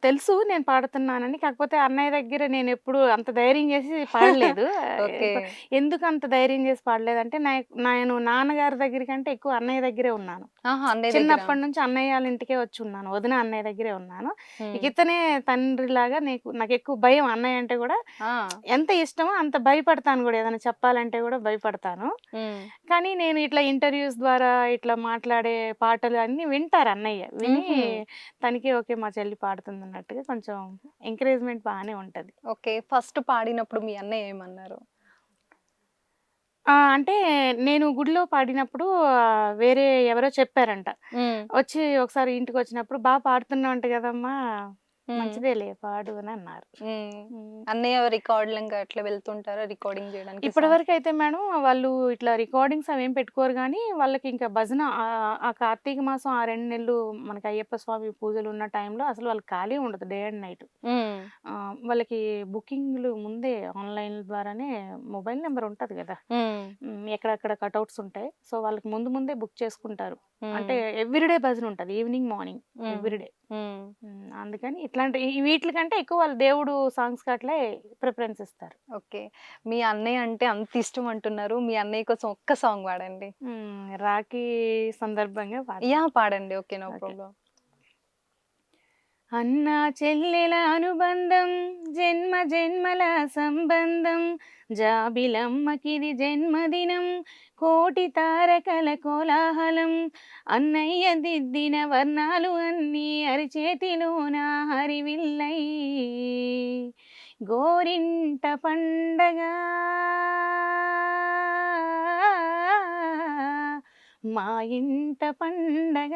Speaker 2: తెలుసు నేను పాడుతున్నానని. కాకపోతే అన్నయ్య దగ్గర నేనెప్పుడు అంత ధైర్యం చేసి పాడలేదు.
Speaker 1: ఓకే.
Speaker 2: ఎందుకు అంత ధైర్యం చేసి పాడలేదంటే, నేను నాన్నగారి దగ్గర కంటే ఎక్కువ అన్నయ్య దగ్గరే ఉన్నాను.
Speaker 1: ఆహా! అన్నయ్య దగ్గర.
Speaker 2: చిన్నప్పటి నుంచి అన్నయ్య వాళ్ళ ఇంటికే వచ్చున్నాను. వదిన, అన్నయ్య దగ్గరే ఉన్నాను.
Speaker 1: హ్మ్.
Speaker 2: ఇతనే తండ్రిలాగా నాకెక్కువ భయం అన్నయ్య అంటే గూడా.
Speaker 1: ఆ!
Speaker 2: ఎంత ఇష్టమో అంత భయపడతాను గూడా. ఏదైనా చెప్పాలంటే గూడా భయపడతాను.
Speaker 1: హ్మ్.
Speaker 2: కానీ నేను ఇట్లా ఇంటర్వ్యూస్ ద్వారా ఇట్లా మాట్లాడే పాటలు అన్నీ వింటారు అన్నయ్య. విని
Speaker 1: హుహు.
Speaker 2: తనకి ఓకే. మా చెల్లి పాడుతుందన్నట్టుగా కొంచెం ఎంకరేజ్‌మెంట్ బానే ఉంటది.
Speaker 1: ఓకే. ఫస్ట్ పాడినప్పుడు మీ అన్నయ్య ఏమన్నారు?
Speaker 2: అంటే నేను గుడిలో పాడినప్పుడు వేరే ఎవరో చెప్పారంట.
Speaker 1: హ్మ్.
Speaker 2: వచ్చి ఒకసారి ఇంటికొచ్చినప్పుడు పాడుతున్నావంట గదమ్మా!
Speaker 1: హ్మ్.
Speaker 2: మంచిదేలే పాడు అని అన్నారు.
Speaker 1: హ్మ్.
Speaker 2: హ్మ్.
Speaker 1: అన్నయ్య రికార్డులంగా అట్లా వెళ్తుంటారా రికార్డింగ్ జేయడానికి సాంగ్స్?
Speaker 2: ఇప్పటివరకైతే మేడం వాళ్ళు ఇట్లా రికార్డింగ్స్ అవేం పెట్టుకోరు గానీ, వాళ్ళకింకా భజన ఆ కార్తీక మాసం ఆ 2 నెలలు మనకి అయ్యప్ప స్వామి పూజలున్న టైంలో అసలు వాళ్ళకి ఖాళీ ఉండదు డే అండ్ నైట్.
Speaker 1: హ్మ్.
Speaker 2: వాళ్ళకి బుకింగ్‌లు ముందే ఆన్‌లైన్ ద్వారానే మొబైల్ నంబర్ ఉంటది గదా!
Speaker 1: హ్మ్.
Speaker 2: ఎక్కడక్కడ కటౌట్స్ ఉంటాయి. సో, వాళ్ళకి ముందు ముందే బుక్ చేసుకుంటారు. అంటే
Speaker 1: హ్మ్.
Speaker 2: ఎవ్రీడే భజన ఉంటది. ఈవినింగ్, మార్నింగ్
Speaker 1: హ్మ్.
Speaker 2: ఎవ్రీడే.
Speaker 1: హ్మ్.
Speaker 2: అందుకని ఇట్లాంటి వీట్లికంటే ఎక్కువ వాళ్ళు దేవుడు సాంగ్స్‌కి అట్లే ప్రిఫరెన్స్ ఇస్తారు.
Speaker 1: ఓకే. మీ అన్నయ్య అంటే అంత ఇష్టం అంటున్నారు. మీ అన్నయ్య కోసం ఒక్క సాంగ్ పాడండి.
Speaker 2: రాఖీ సందర్భంగా పాడతా.
Speaker 1: యాహ్! పాడండి. ఓకే. No
Speaker 2: okay.
Speaker 1: ప్రాబ్లమ్.
Speaker 2: అన్నా చెల్లెల అనుబంధం జన్మ జన్మల సంబంధం జాబిలమ్మకిది జన్మదినం కోటి తారకల కోలాహలం అన్నయ్య దిద్దిన వర్ణాలు అన్నీ అరిచేతిలోన హరివిల్లై గోరింట పండగ మా ఇంట పండగ.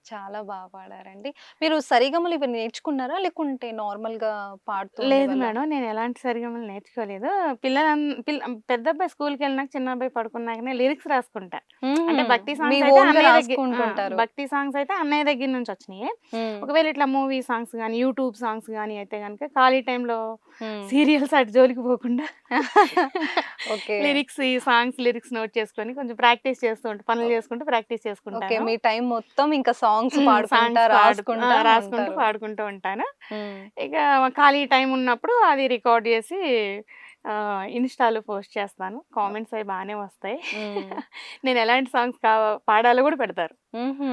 Speaker 1: చాలా పాడారండి. మీరు సరిగమలు ఇవి నేర్చుకున్నారా? లేకుంటే నార్మల్‌గా పాడుతూ
Speaker 2: లేదు
Speaker 1: ఉండేవాళ్ళా?
Speaker 2: మేడం. నేను ఎలాంటి సరిగమలు నేర్చుకోలేదు. పిల్లలన్ పిల్ పెద్దబ్బాయి స్కూల్‌కెళ్ళినాక చిన్నబ్బాయి పడుకున్నాకనే లిరిక్స్ రాసుకుంటా.
Speaker 1: హుహు.
Speaker 2: అంటే భక్తి
Speaker 1: మీ
Speaker 2: సాంగ్స్ అయితే
Speaker 1: ఓన్‌గా
Speaker 2: అన్నయ్య
Speaker 1: రాసుకుంటుంటారు.
Speaker 2: భక్తి సాంగ్స్ అయితే అన్నయ్య దగ్గర నుంచి వచ్చినియి.
Speaker 1: హ్మ్.
Speaker 2: ఒకవేళ ఇట్లా మూవీ సాంగ్స్ గాని, యూట్యూబ్ సాంగ్స్ గాని అయితే గనుక ఖాళీ టైంలో
Speaker 1: హ్మ్.
Speaker 2: సీరియల్స్ అటు జోలికి పోకుండా
Speaker 1: ఓకే.
Speaker 2: ఈ సాంగ్స్ లిరిక్స్ నోట్ చేసుకొని కొంచెం ప్రాక్టీస్ చేస్తూ పనులు
Speaker 1: ఓ
Speaker 2: చేసుకుంటూ ప్రాక్టీస్
Speaker 1: ఓకే.
Speaker 2: చేసుకుంటాను.
Speaker 1: మీ టైం మొత్తం ఇంకా సాంగ్స్ పాడుకుంటా,
Speaker 2: సాంగ్స్
Speaker 1: రాసుకుంటా
Speaker 2: రాసుకుంటూ
Speaker 1: ఉంటారు.
Speaker 2: పాడుకుంటూ ఉంటాను.
Speaker 1: హ్మ్.
Speaker 2: ఇక ఖాళీ టైం ఉన్నప్పుడు అది రికార్డ్ చేసి ఇన్‌స్టాలో పోస్ట్ చేస్తాను. కామెంట్స్ అవి బానే వస్తాయి.
Speaker 1: హ్మ్.
Speaker 2: నేను ఎలాంటి సాంగ్స్ పాడాలో కూడా పెడతారు.
Speaker 1: హుహు.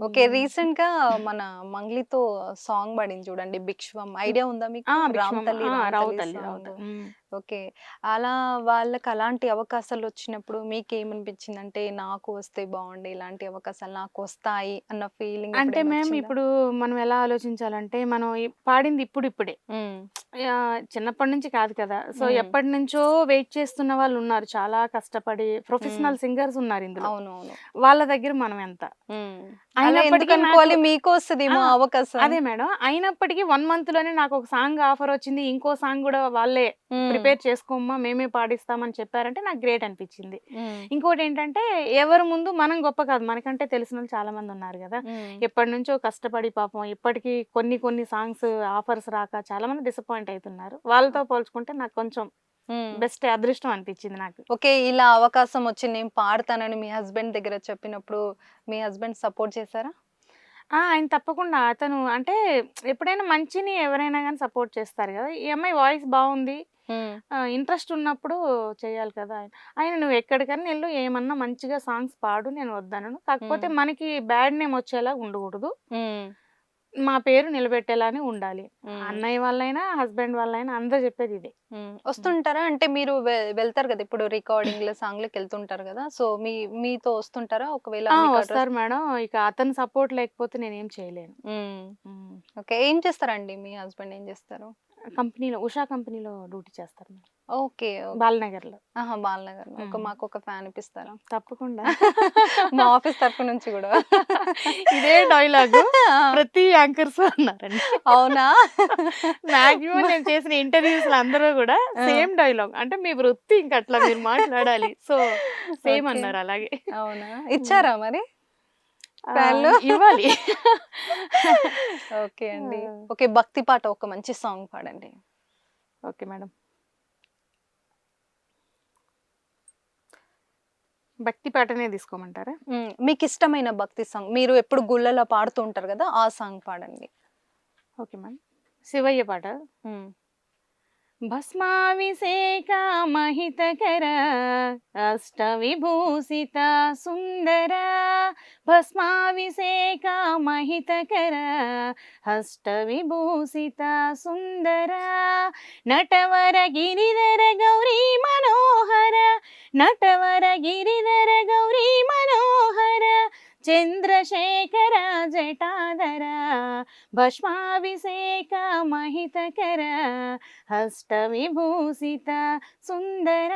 Speaker 1: ఓకే.
Speaker 2: హ్మ్.
Speaker 1: రీసెంట్‌గా మన 'మంగ్లీ'తో సాంగ్ పడింది చూడండి 'భిక్షువం' ఐడియా ఉందా మీకు? 'రామ్
Speaker 2: 'భిక్షమమ్మ'
Speaker 1: తల్లి రామ్
Speaker 2: రావు
Speaker 1: తల్లి'
Speaker 2: తల్లి
Speaker 1: సాంగ్.
Speaker 2: హ్మ్.
Speaker 1: ఓకే. అలా వాళ్ళకి అలాంటి అవకాశాలొచ్చినప్పుడు మీకేమనిపించిందంటే నాకు వస్తే బావుండు, ఇలాంటి అవకాశాలు నాకొస్తాయి అన్న ఫీలింగ్
Speaker 2: అంటే
Speaker 1: ఎప్పుడైనా వచ్చిందా?
Speaker 2: ఇప్పుడు మనం ఎలా ఆలోచించాలంటే మనం పాడింది ఇప్పుడిప్పుడే.
Speaker 1: హ్మ్.
Speaker 2: చిన్నప్పటి నుంచి కాదు కదా! సో,
Speaker 1: హ్మ్.
Speaker 2: ఎప్పటినుంచో వెయిట్ చేస్తున్న వాళ్ళున్నారు. చాలా కష్టపడి
Speaker 1: హ్మ్.
Speaker 2: ప్రొఫెషనల్ సింగర్స్ ఉన్నారు ఇందులో.
Speaker 1: అవునవును.
Speaker 2: వాళ్ళ దగ్గర మనం ఎంత?
Speaker 1: హ్మ్. అలా
Speaker 2: అయినప్పటికీ నాకు
Speaker 1: ఎందుకనుకోవాలి? మీకు
Speaker 2: ఆ!
Speaker 1: వస్తదేమో అవకాశం.
Speaker 2: అదే మేడం. అయినప్పటికీ 1 మంత్‌లోనే నాకొక సాంగ్ ఆఫరొచ్చింది. ఇంకో సాంగ్ గూడా వాళ్ళే
Speaker 1: హ్మ్.
Speaker 2: ప్రిపేర్ చేసుకోమ్మా! మేమే పాడిస్తామని చెప్పారంటే నాకు గ్రేట్ అనిపిచ్చింది.
Speaker 1: హ్మ్.
Speaker 2: ఇంకోటేంటంటే ఎవరి ముందు మనం గొప్ప కాదు. మనకంటే తెలిసినోళ్ళు చాలా మందున్నారు గదా!
Speaker 1: హ్మ్.
Speaker 2: ఎప్పటినుంచో కష్టపడి పాపం ఇప్పటికి కొన్ని సాంగ్స్ ఆఫర్స్ రాక చాలా మంది డిసప్పాయింట్ అయితున్నారు. వాళ్ళతో పోల్చుకుంటే నాకు కొంచెం
Speaker 1: హ్మ్.
Speaker 2: బెస్ట్ అదృష్టం అనిపిచ్చింది నాకు.
Speaker 1: ఓకే. ఇలా అవకాశం వచ్చింది నేను పాడతానని మీ హస్బెండ్ దగ్గర చెప్పినప్పుడు మీ హస్బెండ్ సపోర్ట్ చేసారా?
Speaker 2: ఆయన తప్పకుండా అతను అంటే ఎప్పుడైనా మంచిని ఎవరైనా గాని సపోర్ట్ చేస్తారు గదా! ఈ అమ్మాయి వాయిస్ బావుంది.
Speaker 1: హ్మ్.
Speaker 2: ఇంట్రెస్ట్ ఉన్నప్పుడు చేయాలి కదా! ఆయన "నువ్వు ఎక్కడికన్నా ఎళ్ళు ఏమన్నా మంచిగా సాంగ్స్ పాడు నేను వద్దనను. కాకపోతే
Speaker 1: హ్మ్.
Speaker 2: మనకి బ్యాడ్ నేమ్ వచ్చేలాగా ఉండకూడదు.
Speaker 1: హ్మ్.
Speaker 2: మా పేరు నిలబెట్టేలానే ఉండాలి. అన్నయ్య వాళ్ళైనా, హస్బెండ్ వాళ్ళైనా అందరూ చెప్పేది ఇదే.
Speaker 1: వస్తుంటారా? అంటే మీరు వెళ్తారు కదా! ఇప్పుడు రికార్డింగ్‌లు, సాంగ్‌లకి వెళ్తుంటారు కదా! సో, మీతో వస్తుంటారా? ఒకవేళ మీకు అడ్రెస్
Speaker 2: వస్తారు మేడం. ఇక అతని సపోర్ట్ లేకపోతే నేనేం చేయలేను.
Speaker 1: హ్మ్.
Speaker 2: హ్మ్.
Speaker 1: ఓకే. ఏం చేస్తారండి? మీ హస్బెండ్ ఏం చేస్తారు?
Speaker 2: కంపెనీలో ఉషా కంపెనీలో డ్యూటీ చేస్తారు మేడం.
Speaker 1: ఓకే. ఓకే.
Speaker 2: బాలనగర్‌లో.
Speaker 1: ఆహా! బాలనగర్‌లో.
Speaker 2: హ్మ్.
Speaker 1: మాకొక ఫ్యాన్ ఇప్పిస్తారా?
Speaker 2: తప్పకుండా.
Speaker 1: మా ఆఫీస్ తరపు నుంచి గూడా.
Speaker 2: ఇదే డైలాగు
Speaker 1: ఆ!
Speaker 2: ప్రతి యాంకర్స్ అన్నారండి.
Speaker 1: అవునా?
Speaker 2: మాక్సిమం నేను చేసిన ఇంటర్వ్యూస్‌లో అందరూ గూడా
Speaker 1: ఆ!
Speaker 2: Same dialogue. అంటే మీ వృత్తి ఇంక అట్లా మీరు మాట్లాడాలి. So, same
Speaker 1: okay.
Speaker 2: అన్నారు అలాగే.
Speaker 1: అవునా?
Speaker 2: హ్మ్.
Speaker 1: ఇచ్చారా మరి ఫ్యాన్‌లు?
Speaker 2: ఇవ్వాలి.
Speaker 1: ఓకే అండి.
Speaker 2: ఆ!
Speaker 1: ఓకే. భక్తి పాట ఒక మంచి సాంగ్ పాడండి.
Speaker 2: Okay madam. భక్తి పాటనే తీసుకోమంటారా?
Speaker 1: మీకిష్టమైన భక్తి సాంగ్. మీరు ఎప్పుడు గుళ్ళలో పాడుతూ ఉంటారు గదా! ఆ సాంగ్ పాడండి.
Speaker 2: Okay madam. శివయ్య పాట.
Speaker 1: హ్మ్.
Speaker 2: భస్మాభిషేక మహితకర అష్టవిభూషిత సుందర భస్మాభిషేక మహితకర అష్టవిభూషిత సుందర నటవర గిరిధర గౌరీ మనోహర నటవర గిరిధర గౌరీ మనోహర చంద్రశేఖర జటాధర భస్మాభిషేక మహితకర అష్టవిభూషిత సుందర.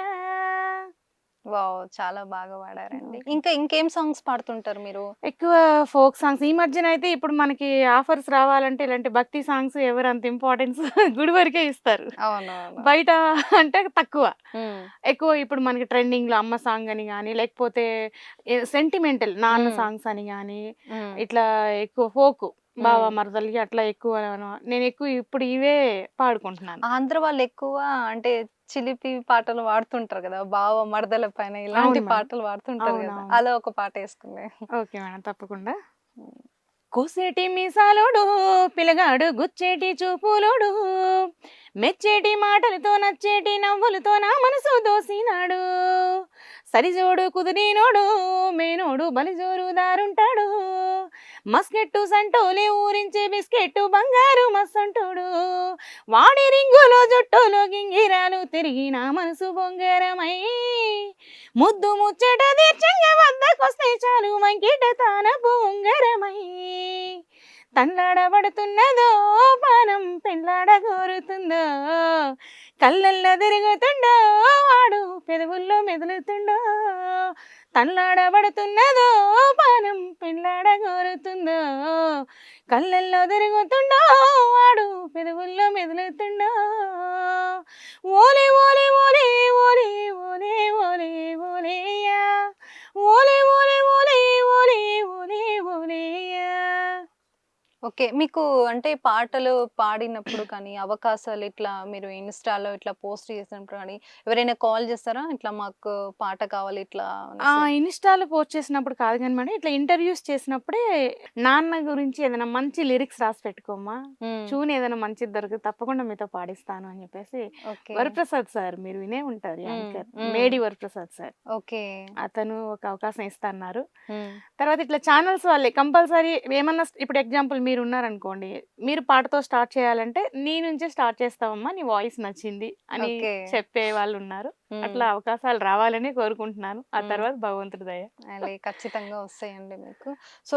Speaker 1: వావ్! చాలా బాగా పాడారండి.
Speaker 2: ఓకే.
Speaker 1: ఇంకేం సాంగ్స్ పాడుతుంటారు మీరు?
Speaker 2: ఎక్కువ ఫోక్ సాంగ్స్. ఈ మధ్యన అయితే ఇప్పుడు మనకి ఆఫర్స్ రావాలంటే ఇలాంటి భక్తి సాంగ్స్ ఎవరు అంత ఇంపార్టెన్స్ గుడి వరకే ఇస్తారు.
Speaker 1: అవునవును.
Speaker 2: బయట అంటే తక్కువ.
Speaker 1: హ్మ్.
Speaker 2: ఎక్కువ ఇప్పుడు మనకి ట్రెండింగ్‌లో అమ్మ సాంగ్ అని గాని, లేకపోతే సెంటిమెంటల్ నాన్న
Speaker 1: హ్మ్.
Speaker 2: సాంగ్స్ అని గాని,
Speaker 1: హ్మ్.
Speaker 2: ఇట్లా ఎక్కువ ఫోకు బావ
Speaker 1: హ్మ్.
Speaker 2: మరదలికి అట్లా ఎక్కువ నేనెక్కువ ఇప్పుడు ఇవే పాడుకుంటున్నాను.
Speaker 1: ఆంధ్ర వాళ్ళెక్కువ అంటే చిలిపి పాటలు పాడుతుంటారు గదా! బావ మరదల పైన ఇలాంటి
Speaker 2: అవును మేడం.
Speaker 1: పాటలు పాడుతుంటారు గదా!
Speaker 2: అవునవును.
Speaker 1: అలా ఒక పాటేసుకుంది.
Speaker 2: Okay madam. తప్పకుండా.
Speaker 1: హ్మ్.
Speaker 2: కోసేటి మీసాలోడు పిల్లగాడు గుచ్చేటి చూపులోడు మెచ్చేటి మాటలతో నచ్చేటి నవ్వులతో నా మనసు దోసినాడు సరిజోడు కుదిరినోడు మేనోడు బలిజోరు దారుంటాడు మస్కెట్టు సంటోలే ఊరించే బిస్కెట్టు బంగారు మస్సంటోడు వాడి రింగులో జుట్టులో గింగిరాలు తిరిగి నా మనసు బొంగరమై ముద్దు ముచ్చట తీర్చంగా వద్దకొస్తే చాలు వంకిట తాన బొంగరమై తన్లాడబడుతున్నదో పానం పెళ్ళాడ కోరుతుందో కళ్ళల్లో తిరుగుతుండో వాడు పెదవుల్లో మెదులుతుండో తన్లాడబడుతున్నదో పానం పెళ్ళాడ కోరుతుందో కళ్ళల్లో తిరుగుతుండో వాడు పెదవుల్లో మెదులుతుండో ఓలే ఓలే ఓలే ఓలే ఓలే ఓలే ఓలేయా ఓలే ఓలే ఓలే ఓలే ఓలే ఓలేయా.
Speaker 1: ఓకే. మీకు అంటే పాటలు పాడినప్పుడు కానీ, అవకాశాలు ఇట్లా మీరు ఇన్‌స్టాలో ఇట్లా పోస్ట్ చేసినప్పుడు గానీ, ఎవరైనా కాల్ చేస్తారా? ఇట్లా మాకు పాట కావాలి ఇట్లా అనేసి?
Speaker 2: ఇన్‌స్టాలో పోస్ట్ చేసినప్పుడు కాదు గాని మేడం, ఇట్లా ఇంటర్వ్యూస్ చేసినప్పుడే నాన్న గురించి ఏదైనా మంచి లిరిక్స్ రాసి పెట్టుకోమ్మా,
Speaker 1: హ్మ్.
Speaker 2: ట్యూన్ ఏదైనా మంచిది దొరికితే తప్పకుండా మీతో పాడిస్తాను అని చెప్పేసి
Speaker 1: ఓకే.
Speaker 2: వరప్రసాద్ సార్ మీరు వినే ఉంటారు
Speaker 1: హ్మ్.
Speaker 2: యాంకర్.
Speaker 1: హ్మ్.
Speaker 2: మేడి వరప్రసాద్ సార్.
Speaker 1: ఓకే.
Speaker 2: అతను ఒక అవకాశం ఇస్తా అన్నారు.
Speaker 1: హ్మ్.
Speaker 2: తర్వాత ఇట్లా ఛానల్స్ వాళ్ళే కంపల్సరీ ఏమన్నా ఇప్పుడు ఎగ్జాంపుల్ మీరున్నారనుకోండి, మీరు పాటతో స్టార్ట్ చేయాలంటే, "నీ నుంచే స్టార్ట్ చేస్తావమ్మా, నీ వాయిస్ నచ్చింది" అని
Speaker 1: ఓకే.
Speaker 2: చెప్పే వాళ్ళున్నారు.
Speaker 1: హ్మ్.
Speaker 2: అట్లా అవకాశాలు రావాలని కోరుకుంటున్నాను. ఆ
Speaker 1: హ్మ్.
Speaker 2: తర్వాత భగవంతుడి దయ.
Speaker 1: ఖచ్చితంగా వస్తాయండి మీకు. సో,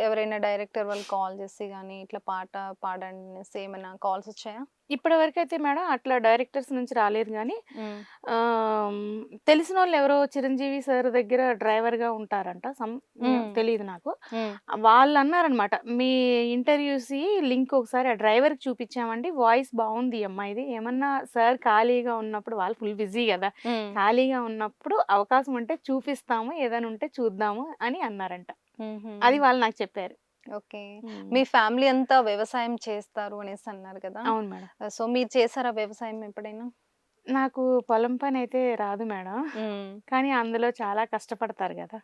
Speaker 1: ఎవరైనా డైరెక్టర్ వాళ్ళు కాల్ చేసి గానీ, ఇట్లా పాట పాడండి అనేసి ఏమైనా కాల్స్ వచ్చాయా?
Speaker 2: ఇప్పటి వరకైతే మేడం అట్లా డైరెక్టర్స్ నుంచి రాలేదు గానీ,
Speaker 1: హ్మ్.
Speaker 2: ఆహ్, తెలిసినోళ్ళు ఎవరో చిరంజీవి సార్ దగ్గర డ్రైవర్‌గా ఉంటారంట.
Speaker 1: హ్మ్.
Speaker 2: తెలీదు నాకు.
Speaker 1: హ్మ్.
Speaker 2: వాళ్ళన్నారనమాట, "మీ ఇంటర్వ్యూస్‌యి లింక్ ఒకసారి ఆ డ్రైవర్‌కి చూపిచ్చామండి. వాయిస్ బావుంది ఈ అమ్మాయిది. ఏమన్నా సార్ ఖాళీగా ఉన్నప్పుడు" వాళ్ళు ఫుల్ బిజీ గదా!
Speaker 1: హ్మ్.
Speaker 2: "ఖాళీగా ఉన్నప్పుడు అవకాశం ఉంటే చూపిస్తాము. ఏదైనా ఉంటే చూద్దాము" అని అన్నారంట.
Speaker 1: హుహు.
Speaker 2: అది వాళ్ళు నాకు చెప్పారు.
Speaker 1: ఓకే.
Speaker 2: హ్మ్.
Speaker 1: మీ ఫ్యామిలీ అంతా వ్యవసాయం చేస్తారు అనేసి అన్నారు కదా!
Speaker 2: అవును మేడం.
Speaker 1: సో, మీరు చేసారా వ్యవసాయం ఎప్పుడైనా?
Speaker 2: నాకు పొలం పనైతే రాదు మేడం.
Speaker 1: హ్మ్.
Speaker 2: కానీ అందులో చాలా కష్టపడతారు గదా!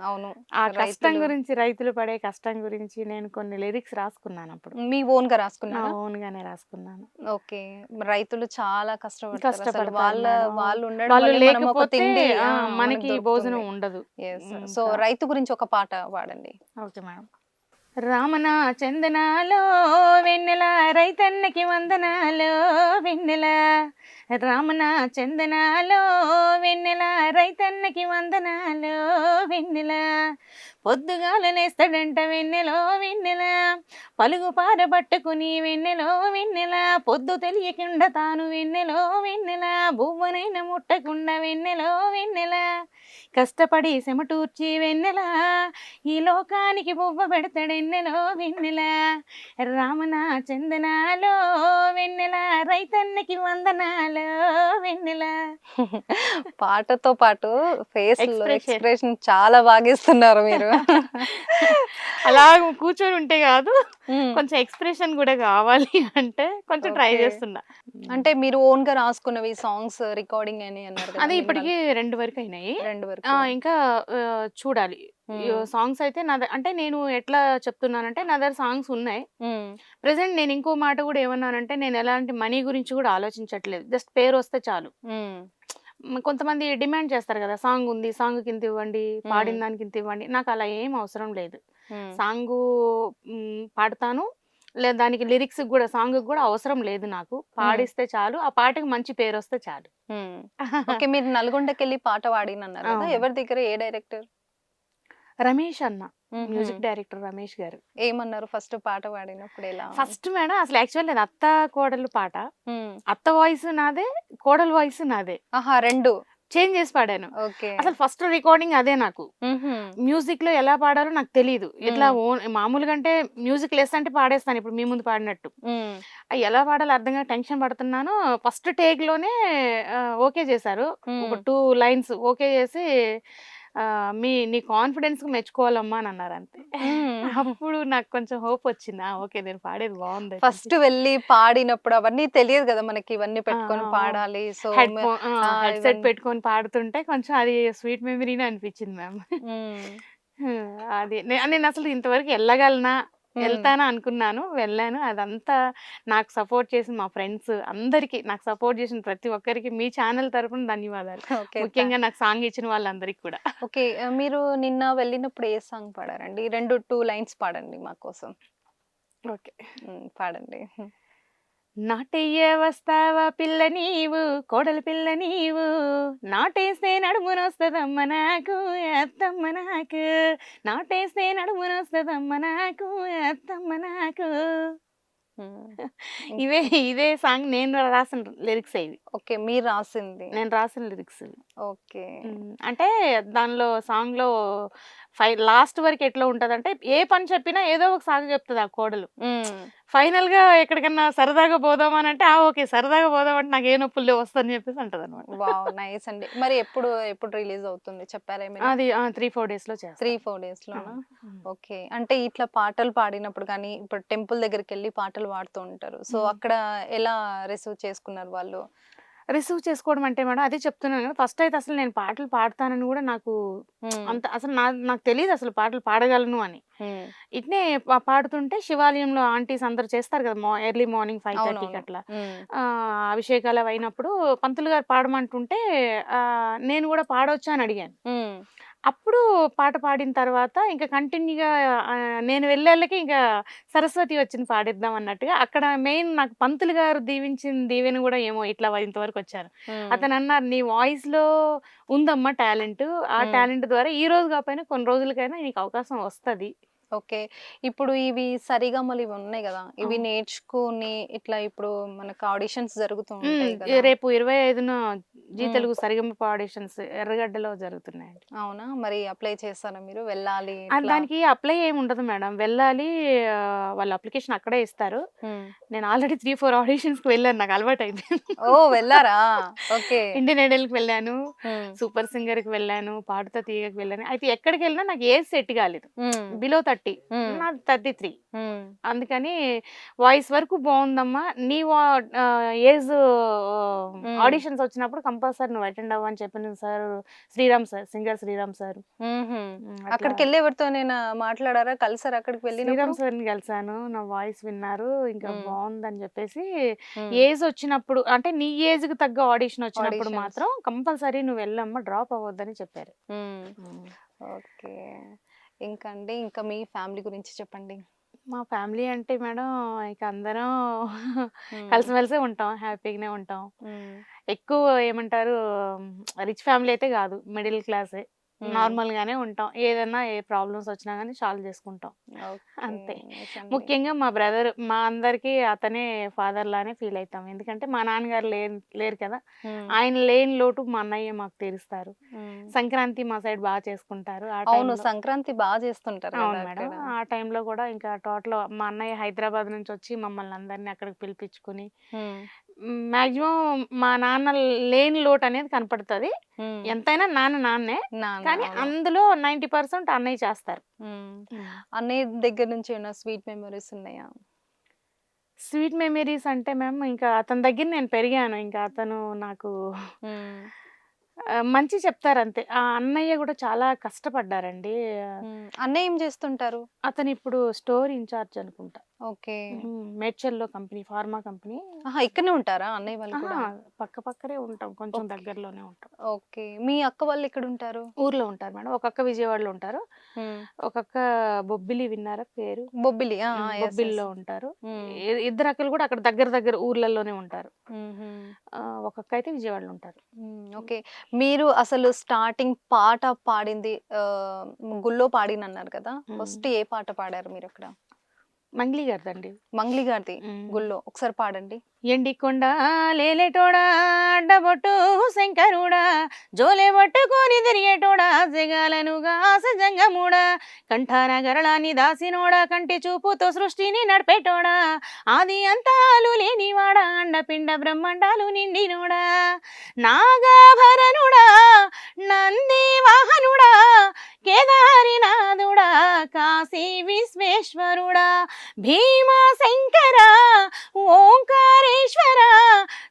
Speaker 1: అవును.
Speaker 2: ఆ కష్టం
Speaker 1: రైతులు
Speaker 2: గురించి, రైతులు పడే కష్టం గురించి నేను కొన్ని లిరిక్స్ రాసుకున్నానప్పుడు.
Speaker 1: మీ ఓన్‌గా
Speaker 2: నా
Speaker 1: రాసుకున్నారా?
Speaker 2: ఓన్‌గానే రాసుకున్నాను.
Speaker 1: ఓకే. రైతులు చాలా కష్టపడతారు. అసలు
Speaker 2: కష్టపడతారు మేడం.
Speaker 1: వాళ్ళు ఉండడం
Speaker 2: వాళ్ళు
Speaker 1: వల్లే మనం ఒక
Speaker 2: లేకపోతే
Speaker 1: తిండి మనకు
Speaker 2: మనకి
Speaker 1: దొరుకుతుంది.
Speaker 2: భోజనం ఉండదు.
Speaker 1: యెస్. సో,
Speaker 2: ఇంకా
Speaker 1: రైతు గురించి ఒక పాట పాడండి.
Speaker 2: Okay madam. రామన చందనాలో వెన్నెల రైతన్నకి వందనాలో వెన్నెల రామన చందనాలో వెన్నెల రైతన్నకి వందనాలో వెన్నెల పొద్దుగాల లేస్తాడంట వెన్నెలో వెన్నెల పలుగు పార పట్టుకుని వెన్నెలో వెన్నెల పొద్దు తెలియకుండా తాను వెన్నెలో వెన్నెల బువ్వనైన ముట్టకుండా వెన్నెలో వెన్నెల కష్టపడి సెమటూర్చి వెన్నెల ఈ లోకానికి బువ్వ పెడతాడెన్నెలో వెన్నెల రామన చందనాలో వెన్నెల రైతన్నకి వందనాలో వెన్నెల.
Speaker 1: పాటతో పాటు ఫేస్
Speaker 2: Expression.
Speaker 1: ఎక్స్ప్రెషన్ చాలా బాగా ఇస్తున్నారు మీరు.
Speaker 2: అలా కూర్చొని ఉంటే కాదు,
Speaker 1: మ్మ్.
Speaker 2: కొంచెం ఎక్స్ప్రెషన్ కూడా కావాలి అంటే కొంచెం ట్రై
Speaker 1: Okay.
Speaker 2: చేస్తున్నా.
Speaker 1: అంటే మీరు ఓన్ గా రాసుకున్నవి సాంగ్స్ రికార్డింగ్ అని అన్నారు కదా,
Speaker 2: అది
Speaker 1: మీరు
Speaker 2: ఇప్పటికి 2 వరకు అయినాయి.
Speaker 1: రెండు వరకు.
Speaker 2: ఇంకా చూడాలి. సాంగ్స్ అయితే అంటే నేను ఎట్లా చెప్తున్నానంటే నా దగ్గర సాంగ్స్ ఉన్నాయి. ప్రెసెంట్ నేను ఇంకో మాట కూడా ఏమన్నానంటే, నేను ఎలాంటి మనీ గురించి కూడా ఆలోచించట్లేదు. జస్ట్ పేరు వస్తే చాలు. కొంతమంది డిమాండ్ చేస్తారు కదా, సాంగ్ ఉంది, సాంగ్ కింద ఇవ్వండి, పాడిన దానికి ఇంత ఇవ్వండి. నాకు అలా ఏం అవసరం లేదు. సాంగ్ పాడతాను, లేదా దానికి లిరిక్స్ కూడా సాంగ్ కూడా అవసరం లేదు. నాకు పాడిస్తే చాలు, ఆ పాటకి మంచి పేరు వస్తే చాలు.
Speaker 1: ఓకే, మీరు నల్గొండకి వెళ్ళి పాట పాడినన్నారు కదా,
Speaker 2: అవును.
Speaker 1: ఎవరి దగ్గర, ఏ డైరెక్టర్?
Speaker 2: రమేష్ అన్న, మ్యూజిక్ డైరెక్టర్ రమేష్ గారు.
Speaker 1: ఏమన్నారు ఫస్ట్ పాట పాడినప్పుడు? ఎలా?
Speaker 2: ఫస్ట్ మేడం అసలు యాక్చువల్ నేను అత్త కోడలు పాట,
Speaker 1: మ్మ్.
Speaker 2: అత్త వాయిస్ నాదే, కోడలు వాయిస్ నాదే,
Speaker 1: ఆహా, రెండు.
Speaker 2: చేంజ్ చేసి పాడాను.
Speaker 1: ఓకే.
Speaker 2: అసలు ఫస్ట్ రికార్డింగ్ అదే. నాకు మ్యూజిక్ లో ఎలా పాడాలో నాకు తెలియదు. ఇట్లా మామూలుగా అంటే మ్యూజిక్ లెస్ అంటే పాడేస్తాను, ఇప్పుడు మీ ముందు పాడినట్టు. అవి ఎలా పాడాలో అర్థంగా టెన్షన్ పడుతున్నాను. ఫస్ట్ టేక్ లోనే ఓకే చేశారు. ఒక 2 లైన్స్ ఓకే చేసి నీ కాన్ఫిడెన్స్ కు మెచ్చుకోవాలమ్మా అని అన్నారు, అంతే. అప్పుడు నాకు కొంచెం హోప్ వచ్చింది. ఓకే, నేను పాడేది బాగుంది.
Speaker 1: ఫస్ట్ వెళ్ళి పాడినప్పుడు అవన్నీ తెలియదు కదా మనకి, ఇవన్నీ పెట్టుకొని పాడాలి. సో
Speaker 2: హెడ్సెట్ పెట్టుకొని పాడుతుంటే కొంచెం అది స్వీట్ మెమరీనే అనిపించింది మ్యామ్. అది నేను అసలు ఇంతవరకు వెళ్ళగలనా, వెళ్తానా అనుకున్నాను, వెళ్ళాను. అదంతా నాకు సపోర్ట్ చేసిన మా ఫ్రెండ్స్ అందరికి, నాకు సపోర్ట్ చేసిన ప్రతి ఒక్కరికి మీ ఛానల్ తరపున ధన్యవాదాలు.
Speaker 1: ఓకే.
Speaker 2: ముఖ్యంగా నాకు సాంగ్ ఇచ్చిన వాళ్ళందరికి కూడా.
Speaker 1: ఓకే, మీరు నిన్న వెళ్ళినప్పుడు ఏ సాంగ్ పాడారండి? 2 లైన్స్ పాడండి మా కోసం.
Speaker 2: ఓకే,
Speaker 1: పాడండి.
Speaker 2: నాటయ్య వస్తావా పిల్ల నీవు, కోడలి పిల్ల నీవు, నాటేస్తే నడుమునొస్తదమ్మ నాకు, అత్తమ్మ నాకు, నాటేస్తే నడుమునొస్తదమ్మ నాకు, అత్తమ్మ నాకు. ఇదే సాంగ్ నేను రాసిన లిరిక్స్ ఇవి.
Speaker 1: ఓకే, మీరు రాసింది.
Speaker 2: నేను రాసిన లిరిక్స్.
Speaker 1: ఓకే.
Speaker 2: అంటే దానిలో సాంగ్ లో లాస్ట్ వరకు ఎట్లా ఉంటదంటే, ఏ పని చెప్పినా ఏదో ఒక సాంగ్ చెప్తుంది ఆ కోడలు. ఫైనల్ గా ఎక్కడికన్నా సరదాగా పోదామని అంటే, ఓకే సరదాగా పోదామంటే నాకు ఏ నొప్పులు వస్తుందని చెప్పేసి అంటది అనమాట.
Speaker 1: వావ్, నైస్ అండి. మరి ఎప్పుడు రిలీజ్ అవుతుంది చెప్పారా?
Speaker 2: అది 3-4 డేస్ లో చేస్తాను.
Speaker 1: 3-4 డేస్ లోనా? ఓకే. అంటే ఇట్లా పాటలు పాడినప్పుడు కానీ, ఇప్పుడు టెంపుల్ దగ్గరికి వెళ్ళి పాటలు పాడుతూ ఉంటారు. సో అక్కడ ఎలా రిసీవ్ చేసుకున్నారు వాళ్ళు?
Speaker 2: రిసీవ్ చేసుకోవడం అంటే మేడం అదే చెప్తున్నాను కదా, ఫస్ట్ అయితే అసలు నేను పాటలు పాడతానని కూడా నాకు అంత అసలు నాకు తెలియదు అసలు పాటలు పాడగలను అని. ఇట్నే పాడుతుంటే శివాలయంలో ఆంటీస్ అందరు చేస్తారు కదా, ఎర్లీ మార్నింగ్ 5:30కి అట్లా అభిషేకాలు అవి అయినప్పుడు పంతులు గారు పాడమంటుంటే నేను కూడా పాడవచ్చా అని అడిగాను. అప్పుడు పాట పాడిన తర్వాత ఇంకా కంటిన్యూగా నేను వెళ్ళేళ్ళకి ఇంకా సరస్వతి వచ్చింది పాడిద్దాం అన్నట్టుగా, అక్కడ మెయిన్ నాకు పంతులు గారు దీవించిన దీవెన కూడా ఏమో ఇట్లా ఇంతవరకు వచ్చారు. అతను అన్నారు, నీ వాయిస్ లో ఉందమ్మా టాలెంట్, ఆ టాలెంట్ ద్వారా ఈ రోజు కాకపోయినా కొన్ని రోజులకైనా నీకు అవకాశం వస్తది.
Speaker 1: ఓకే. ఇప్పుడు ఇవి సరిగమలు ఇవి ఉన్నాయి కదా, ఇవి నేర్చుకుని ఇట్లా ఇప్పుడు మనకు ఆడిషన్స్ జరుగుతూ ఉంటాయి కదా.
Speaker 2: రేపు 25న జీ తెలుగు సరిగమ ఆడిషన్స్ ఎర్రగడ్డలో జరుగుతున్నాయండి.
Speaker 1: అవునా? మరి అప్లై చేస్తారా మీరు? వెళ్ళాలి?
Speaker 2: దానికి అప్లై ఏమి ఉండదు మేడం, వెళ్ళాలి, వాళ్ళ అప్లికేషన్ అక్కడే ఇస్తారు. నేను ఆల్రెడీ 3-4 ఆడిషన్స్ కి వెళ్ళాను, నాకు అలవాటు అయిపోయింది.
Speaker 1: ఓ, వెళ్ళారా? ఓకే.
Speaker 2: ఇండియన్ ఐడల్ కి వెళ్ళాను, సూపర్ సింగర్ కి వెళ్ళాను, పాడుతా తీయకి వెళ్ళాను. అయితే ఎక్కడికి వెళ్ళినా నాకు ఏజ్ సెట్ కాలేదు. బిలో 30, నాది 33. అందుకని వాయిస్ వరకు బాగుందమ్మా, నీ ఏజ్ ఆడిషన్స్ వచ్చినప్పుడు కంపల్సరీ నువ్వు అటెండ్ అవ్వని చెప్పిన sir Sriram sir, singer Sriram sir.
Speaker 1: అక్కడికి వెళ్ళి ఎవరితో నేను మాట్లాడారా, కలిసారు? అక్కడికి వెళ్ళి
Speaker 2: శ్రీరామ్ సార్ ని కలిసాను, నా వాయిస్ విన్నారు, ఇంకా బాగుందని చెప్పేసి ఏజ్ వచ్చినప్పుడు అంటే నీ ఏజ్ కి తగ్గ ఆడిషన్ వచ్చినప్పుడు మాత్రం కంపల్సరీ నువ్వు వెళ్ళమ్మా, డ్రాప్ అవ్వద్దని చెప్పారు.
Speaker 1: ఓకే. ఇంకా అండి ఇంకా మీ ఫ్యామిలీ గురించి చెప్పండి.
Speaker 2: మా ఫ్యామిలీ అంటే మేడం ఇక అందరం
Speaker 1: హ్మ్.
Speaker 2: కలిసిమెలిసే ఉంటాం. హ్యాపీగానే ఉంటాం.
Speaker 1: హ్మ్.
Speaker 2: ఎక్కువ ఏమంటారు రిచ్ ఫ్యామిలీ అయితే కాదు. మిడిల్ క్లాసే.
Speaker 1: హ్మ్.
Speaker 2: నార్మల్‌గానే ఉంటాం. ఏదన్నా ఏ ప్రాబ్లమ్స్ వచ్చినా గానీ సాల్వ్ చేసుకుంటాం.
Speaker 1: ఓకే.
Speaker 2: అంతే.
Speaker 1: నైస్ అండి.
Speaker 2: ముఖ్యంగా మా బ్రదర్ మా అందరికీ అతనే ఫాదర్ లానే ఫీల్ అయితాం. ఎందుకంటే మా నాన్నగారు లేరు కదా!
Speaker 1: హ్మ్.
Speaker 2: ఆయన లేని లోటు మా అన్నయ్య మాకు తీరుస్తారు.
Speaker 1: హ్మ్.
Speaker 2: సంక్రాంతి మా సైడ్ బాగా చేసుకుంటారు. ఆ
Speaker 1: అవును.
Speaker 2: టైంలో
Speaker 1: సంక్రాంతి చేస్తుంటారు
Speaker 2: అవును
Speaker 1: కదా
Speaker 2: మేడం.
Speaker 1: అక్కడ.
Speaker 2: ఆ టైంలో కూడా ఇంకా టోటల్ మా అన్నయ్య హైదరాబాద్ నుంచి వచ్చి మమ్మల్ని అందరిని అక్కడికి పిలిపించుకొని
Speaker 1: హ్మ్.
Speaker 2: మాక్సిమం మా నాన్న లేని లోటు అనేది కనపడుతది.
Speaker 1: హ్మ్.
Speaker 2: ఎంతైనా నాన్న నాన్నే.
Speaker 1: నాన్న
Speaker 2: కానీ
Speaker 1: అవును.
Speaker 2: అందులో 90% అన్నయ్య చేస్తారు.
Speaker 1: హ్మ్. అన్నయ్య దగ్గర నుంచి ఏమైనా స్వీట్ మెమోరీస్ ఉన్నాయా?
Speaker 2: స్వీట్ మెమరీస్ అంటే మ్యామ్ ఇంకా అతని దగ్గర నేను పెరిగాను. ఇంకా అతను నాకు
Speaker 1: హ్మ్.
Speaker 2: మంచి చెప్తారంతే. ఆ అన్నయ్య గూడా చాలా కష్టపడ్డారండి.
Speaker 1: హ్మ్. అన్నయ్య ఏం చేస్తుంటారు?
Speaker 2: అతనిప్పుడు స్టోర్ ఇన్‌చార్జ్ అనుకుంటా.
Speaker 1: ఓకే.
Speaker 2: మేడ్చల్‌లో కంపెనీ, ఫార్మా కంపెనీ.
Speaker 1: ఆహా! ఇక్కడనే ఉంటారా అన్నయ్య వాళ్ళు
Speaker 2: అహా!
Speaker 1: కూడా?
Speaker 2: పక్కపక్కనే ఉంటాం. కొంచెం
Speaker 1: ఓకే.
Speaker 2: దగ్గరలోనే ఉంటాం.
Speaker 1: ఓకే. మీ అక్క వాళ్ళు ఎక్కడుంటారు?
Speaker 2: ఊర్లో ఉంటారు మేడం. ఒక అక్క విజయవాడలో ఉంటారు.
Speaker 1: హ్మ్.
Speaker 2: ఒక అక్క బొబ్బిలి విన్నారా పేరు?
Speaker 1: బొబ్బిలి. ఆ! ఆ! యెస్. యెస్.
Speaker 2: బొబ్బిలిలో ఉంటారు.
Speaker 1: హ్మ్.
Speaker 2: ఇద్దరు అక్కలు గూడా అక్కడ దగ్గర దగ్గర ఊర్లలోనే ఉంటారు.
Speaker 1: హుహు.
Speaker 2: ఒక అక్క అయితే విజయవాడలో ఉంటారు.
Speaker 1: ఓకే. మీరు అసలు స్టార్టింగ్ పాట పాడింది గుళ్ళో పాడినన్నారు కదా!
Speaker 2: హ్మ్.
Speaker 1: ఫస్ట్ ఏ పాట పాడారు మీరక్కడ?
Speaker 2: మంగ్లీ గారిదండి.
Speaker 1: మంగ్లీ గారిది
Speaker 2: హ్మ్.
Speaker 1: గుళ్ళో ఒకసారి పాడండి.
Speaker 2: ఎండికొండ లేలేటోడా అడ్డబొట్టు శంకరుడా జోలే పట్టుకొని తిరిగేటోడా జగాలనుగా సజంగముడా కంఠాన గరళాన్ని దాసినోడా కంటి చూపుతో సృష్టిని నడిపేటోడా ఆది అంతాలు లేనివాడా అండపిండ బ్రహ్మాండాలు నిండినోడా నాగాభరణుడా నంది వాహనుడా కేదారినాథుడా కాశీ విశ్వేశ్వరుడా భీమశంకర ఓంకారేశ్వర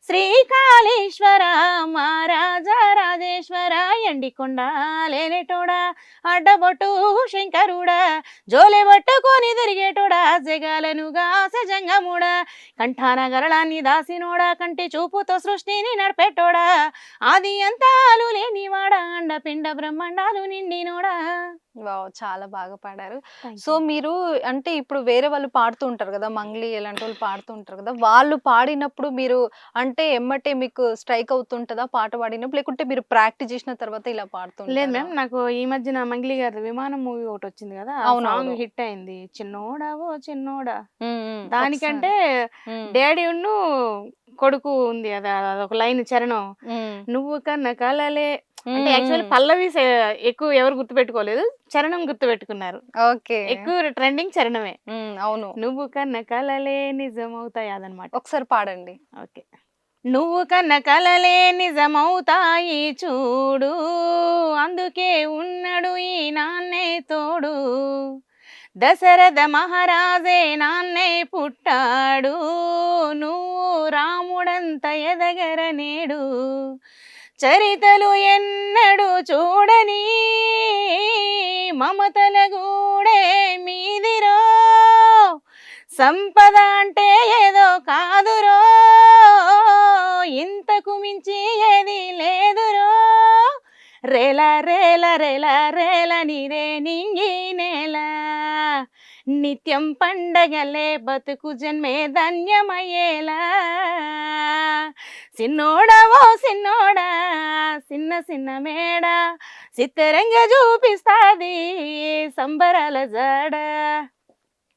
Speaker 2: శ్రీకాళేశ్వర మహారాజా రాజేశ్వర ఎండికొండ లేనేటోడా అడ్డబొట్టు శంకరుడా జోలె పట్టుకొని తిరిగేటోడా జగాలనుగా సజంగముడా కంఠాన గరళాన్ని దాసినోడా కంటి చూపుతో సృష్టిని నడిపేటోడా ఆది అంతాలు లేనివాడా అండపిండ బ్రహ్మాండాలు నిండినోడా.
Speaker 1: వావ్! చాలా బాగా పాడారు.
Speaker 2: Thank
Speaker 1: so,
Speaker 2: you.
Speaker 1: మీరు అంటే ఇప్పుడు వేరే వాళ్ళు పాడుతూ ఉంటారు గదా! మంగ్లీ ఇలాంటోళ్ళు పాడుతూ ఉంటారు గదా! వాళ్ళు పాడినప్పుడు మీరు అంటే ఎమ్మటే మీకు స్ట్రైక్ అవుతుంటదా పాట పాడినప్పుడు? లేకుంటే మీరు ప్రాక్టీస్ చేసిన తర్వాత ఇలా పాడుతూ
Speaker 2: లేదు
Speaker 1: ఉంటారా?
Speaker 2: మ్యామ్. నాకు ఈ మధ్యన మంగ్లీ గారిది 'విమానం' మూవీ ఒకటొచ్చింది గదా! ఆ సాంగ్
Speaker 1: అవునవును.
Speaker 2: హిట్ అయింది. చిన్నోడా ఓ చిన్నోడా
Speaker 1: హ్మ్. హ్మ్.
Speaker 2: దానికంటే
Speaker 1: ఒకసారి. హ్మ్.
Speaker 2: డ్యాడీను కొడుకు ఉంది. అదొక లైన్ చరణం.
Speaker 1: హ్మ్.
Speaker 2: నువ్వు కన్న కలలే అంటే
Speaker 1: హ్మ్.
Speaker 2: యాక్చువల్లీ
Speaker 1: హ్మ్.
Speaker 2: పల్లవి ఎక్కువ ఎవరు గుర్తుపెట్టుకోలేదు. చరణం గుర్తుపెట్టుకున్నారు.
Speaker 1: ఓకే.
Speaker 2: ఎక్కువ ట్రెండింగ్ చరణమే.
Speaker 1: అవును.
Speaker 2: నువ్వు కన్న కలలే నిజమవుతాయి అదనమాట.
Speaker 1: ఒకసారి పాడండి.
Speaker 2: ఓకే. నువ్వు కన్న కలలే నిజమవుతాయి చూడు అందుకే ఉన్నడు ఈ నాన్నే తోడు దశరథ మహారాజే నాన్నే పుట్టాడు నువ్వు రాముడంత ఎదగర నేడు చరితలు ఎన్నడు చూడని మమతల గూడే మీదిరో సంపద అంటే ఏదో కాదురో ఇంతకు మించి ఏది లేదురో రేల రేల రేల రేల నీరే నింగి నేల నిత్యం పండగలే బతుకు జన్మే ధన్యమయ్యేలా సిన్నోడా ఓ సిన్నోడా చిన్న చిన్న మేడ చిత్తరంగా చూపిస్తాది సంబరాల జాడ.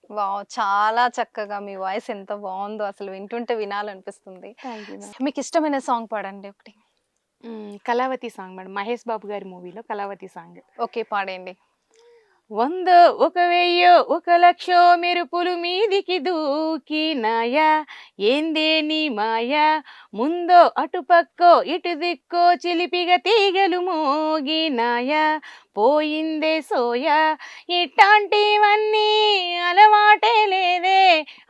Speaker 1: వావ్! చాలా చక్కగా మీ వాయిస్ ఎంత బావుందో అసలు వింటుంటే వినాలనిపిస్తుంది.
Speaker 2: Thank you.
Speaker 1: మీకిష్టమైన సాంగ్ పాడండి ఒకటి.
Speaker 2: Kalavathi song madam. మహేష్ బాబు గారి మూవీలో కళావతి సాంగ్.
Speaker 1: ఓకే. పాడండి.
Speaker 2: 100 1000 1,00,000 మెరుపులు మీదికి దూకినాయా ఏందే నీ మాయా ముందో అటుపక్కో ఇటు దిక్కో చిలిపిగ తీగలు మోగినాయా పోయిందే సోయా ఇట్టాంటివన్నీ అలవాటే లేదే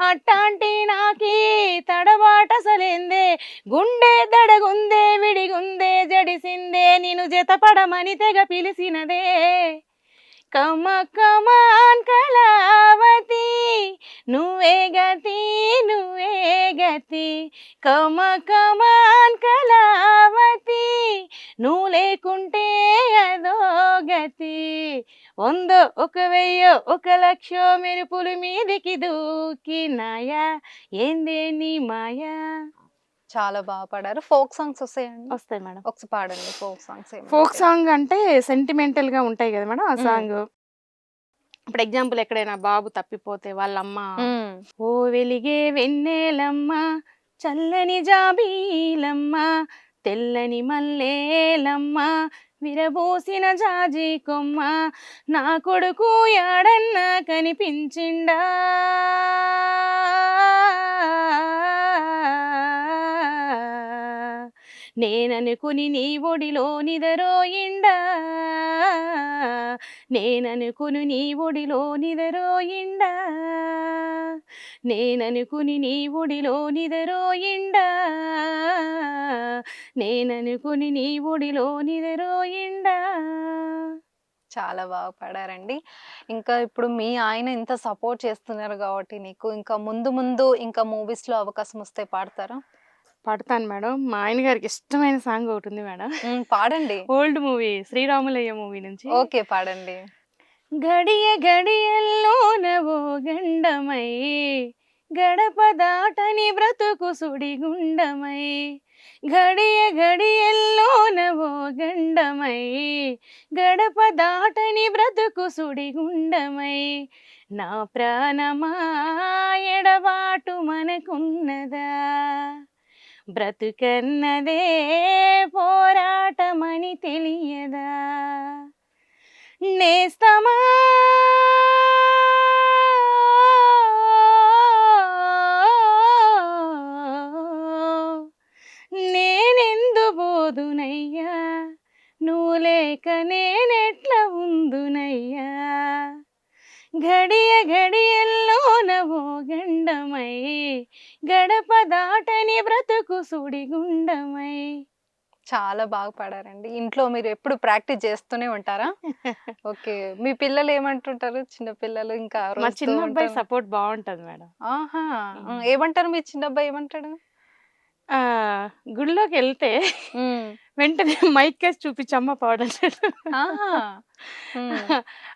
Speaker 2: అట్టాంటి నాకీ తడబాటసలేందే గుండె దడగుందే విడిగుందే జడిసిందే నిన్ను జతపడమని తెగ పిలిసినదే కమ కమాన్ కళావతి నువ్వే గతి నువ్వే గతి కమ కమాన్ కళావతి నువ్వు లేకుంటే అదో గతి వందో 1000 1,00,000 మెరుపులు మీదికి దూకినాయా ఏందే నీ మాయా.
Speaker 1: చాలా బాగా పాడారు. ఫోక్ సాంగ్స్ వస్తాయండి?
Speaker 2: వస్తాయి మేడం.
Speaker 1: ఒకసారి పాడండి ఫోక్ సాంగ్స్.
Speaker 2: ఫోక్ సాంగ్ అంటే సెంటిమెంటల్ గా ఉంటాయి కదా మేడం ఆ
Speaker 1: మ్మ్.
Speaker 2: సాంగ్. ఇప్పుడు ఎగ్జాంపుల్ ఎక్కడైనా బాబు తప్పిపోతే వాళ్ళమ్మ ఓ వెలిగే వెన్నెలమ్మ చల్లని జాబీలమ్మ తెల్లని మల్లేలమ్మ విరబూసిన జాజి కొమ్మ నా కొడుకు యాడన్నా కనిపించిండా నేననుకుని నీ ఒడిలో నిదరోయిండా నేననుకుని నీ ఒడిలో నిదరోయిండా నేననుకుని నీ ఒడిలో నిదరోయిండా నేననుకుని నీ ఒడిలో నిదరోయిండా.
Speaker 1: చాలా బాగా పాడారండి. ఇంకా ఇప్పుడు మీ ఆయన ఇంత సపోర్ట్ చేస్తున్నారు కాబట్టి నీకు ఇంకా ముందు ముందు ఇంకా మూవీస్ లో అవకాశం వస్తే పాడతారా?
Speaker 2: పాడతాను మేడం. మా ఆయన గారికి ఇష్టమైన సాంగ్ ఒకటి ఉంది మేడం.
Speaker 1: పాడండి.
Speaker 2: ఓల్డ్ మూవీ శ్రీరాములయ్య మూవీ నుంచి.
Speaker 1: ఓకే, పాడండి.
Speaker 2: గడియ గడియల్లోన ఓ గండమై గడప దాటని బ్రతుకు సుడిగుండమై గడియ గడియల్లోన ఓ గండమై గడప దాటని బ్రతుకు సుడిగుండమై నా ప్రాణమా ఎడబాటు మనకున్నదా బ్రతుకన్నదే పోరాటమని తెలియదా నేస్తమా నేనెందు బోదునయ్యా నువ్వు లేక నేనెట్ల ఉందునయ్యా గడియ గడియల్లోన ఓ గండమై గడప దాటని బ్రతుకు సుడిగుండమై.
Speaker 1: చాలా బాగా పాడారండి. ఇంట్లో మీరు ఎప్పుడు ప్రాక్టీస్ చేస్తూనే ఉంటారా? ఓకే. మీ పిల్లలు ఏమంటుంటారు? చిన్న పిల్లలు ఇంకా
Speaker 2: మా
Speaker 1: అరుస్తూ
Speaker 2: చిన్న అబ్బాయి
Speaker 1: ఉంటారు.
Speaker 2: సపోర్ట్ బాగుంటది మేడం.
Speaker 1: ఆహా. ఏమంటారు మీ చిన్న అబ్బాయి ఏమంటాడు?
Speaker 2: ఆ గుడిలోకి వెళ్తే
Speaker 1: ఉమ్.
Speaker 2: వెంటనే మైక్ కేసి చూపించమ్మ పాడలేదు.
Speaker 1: ఆహా. ఉమ్.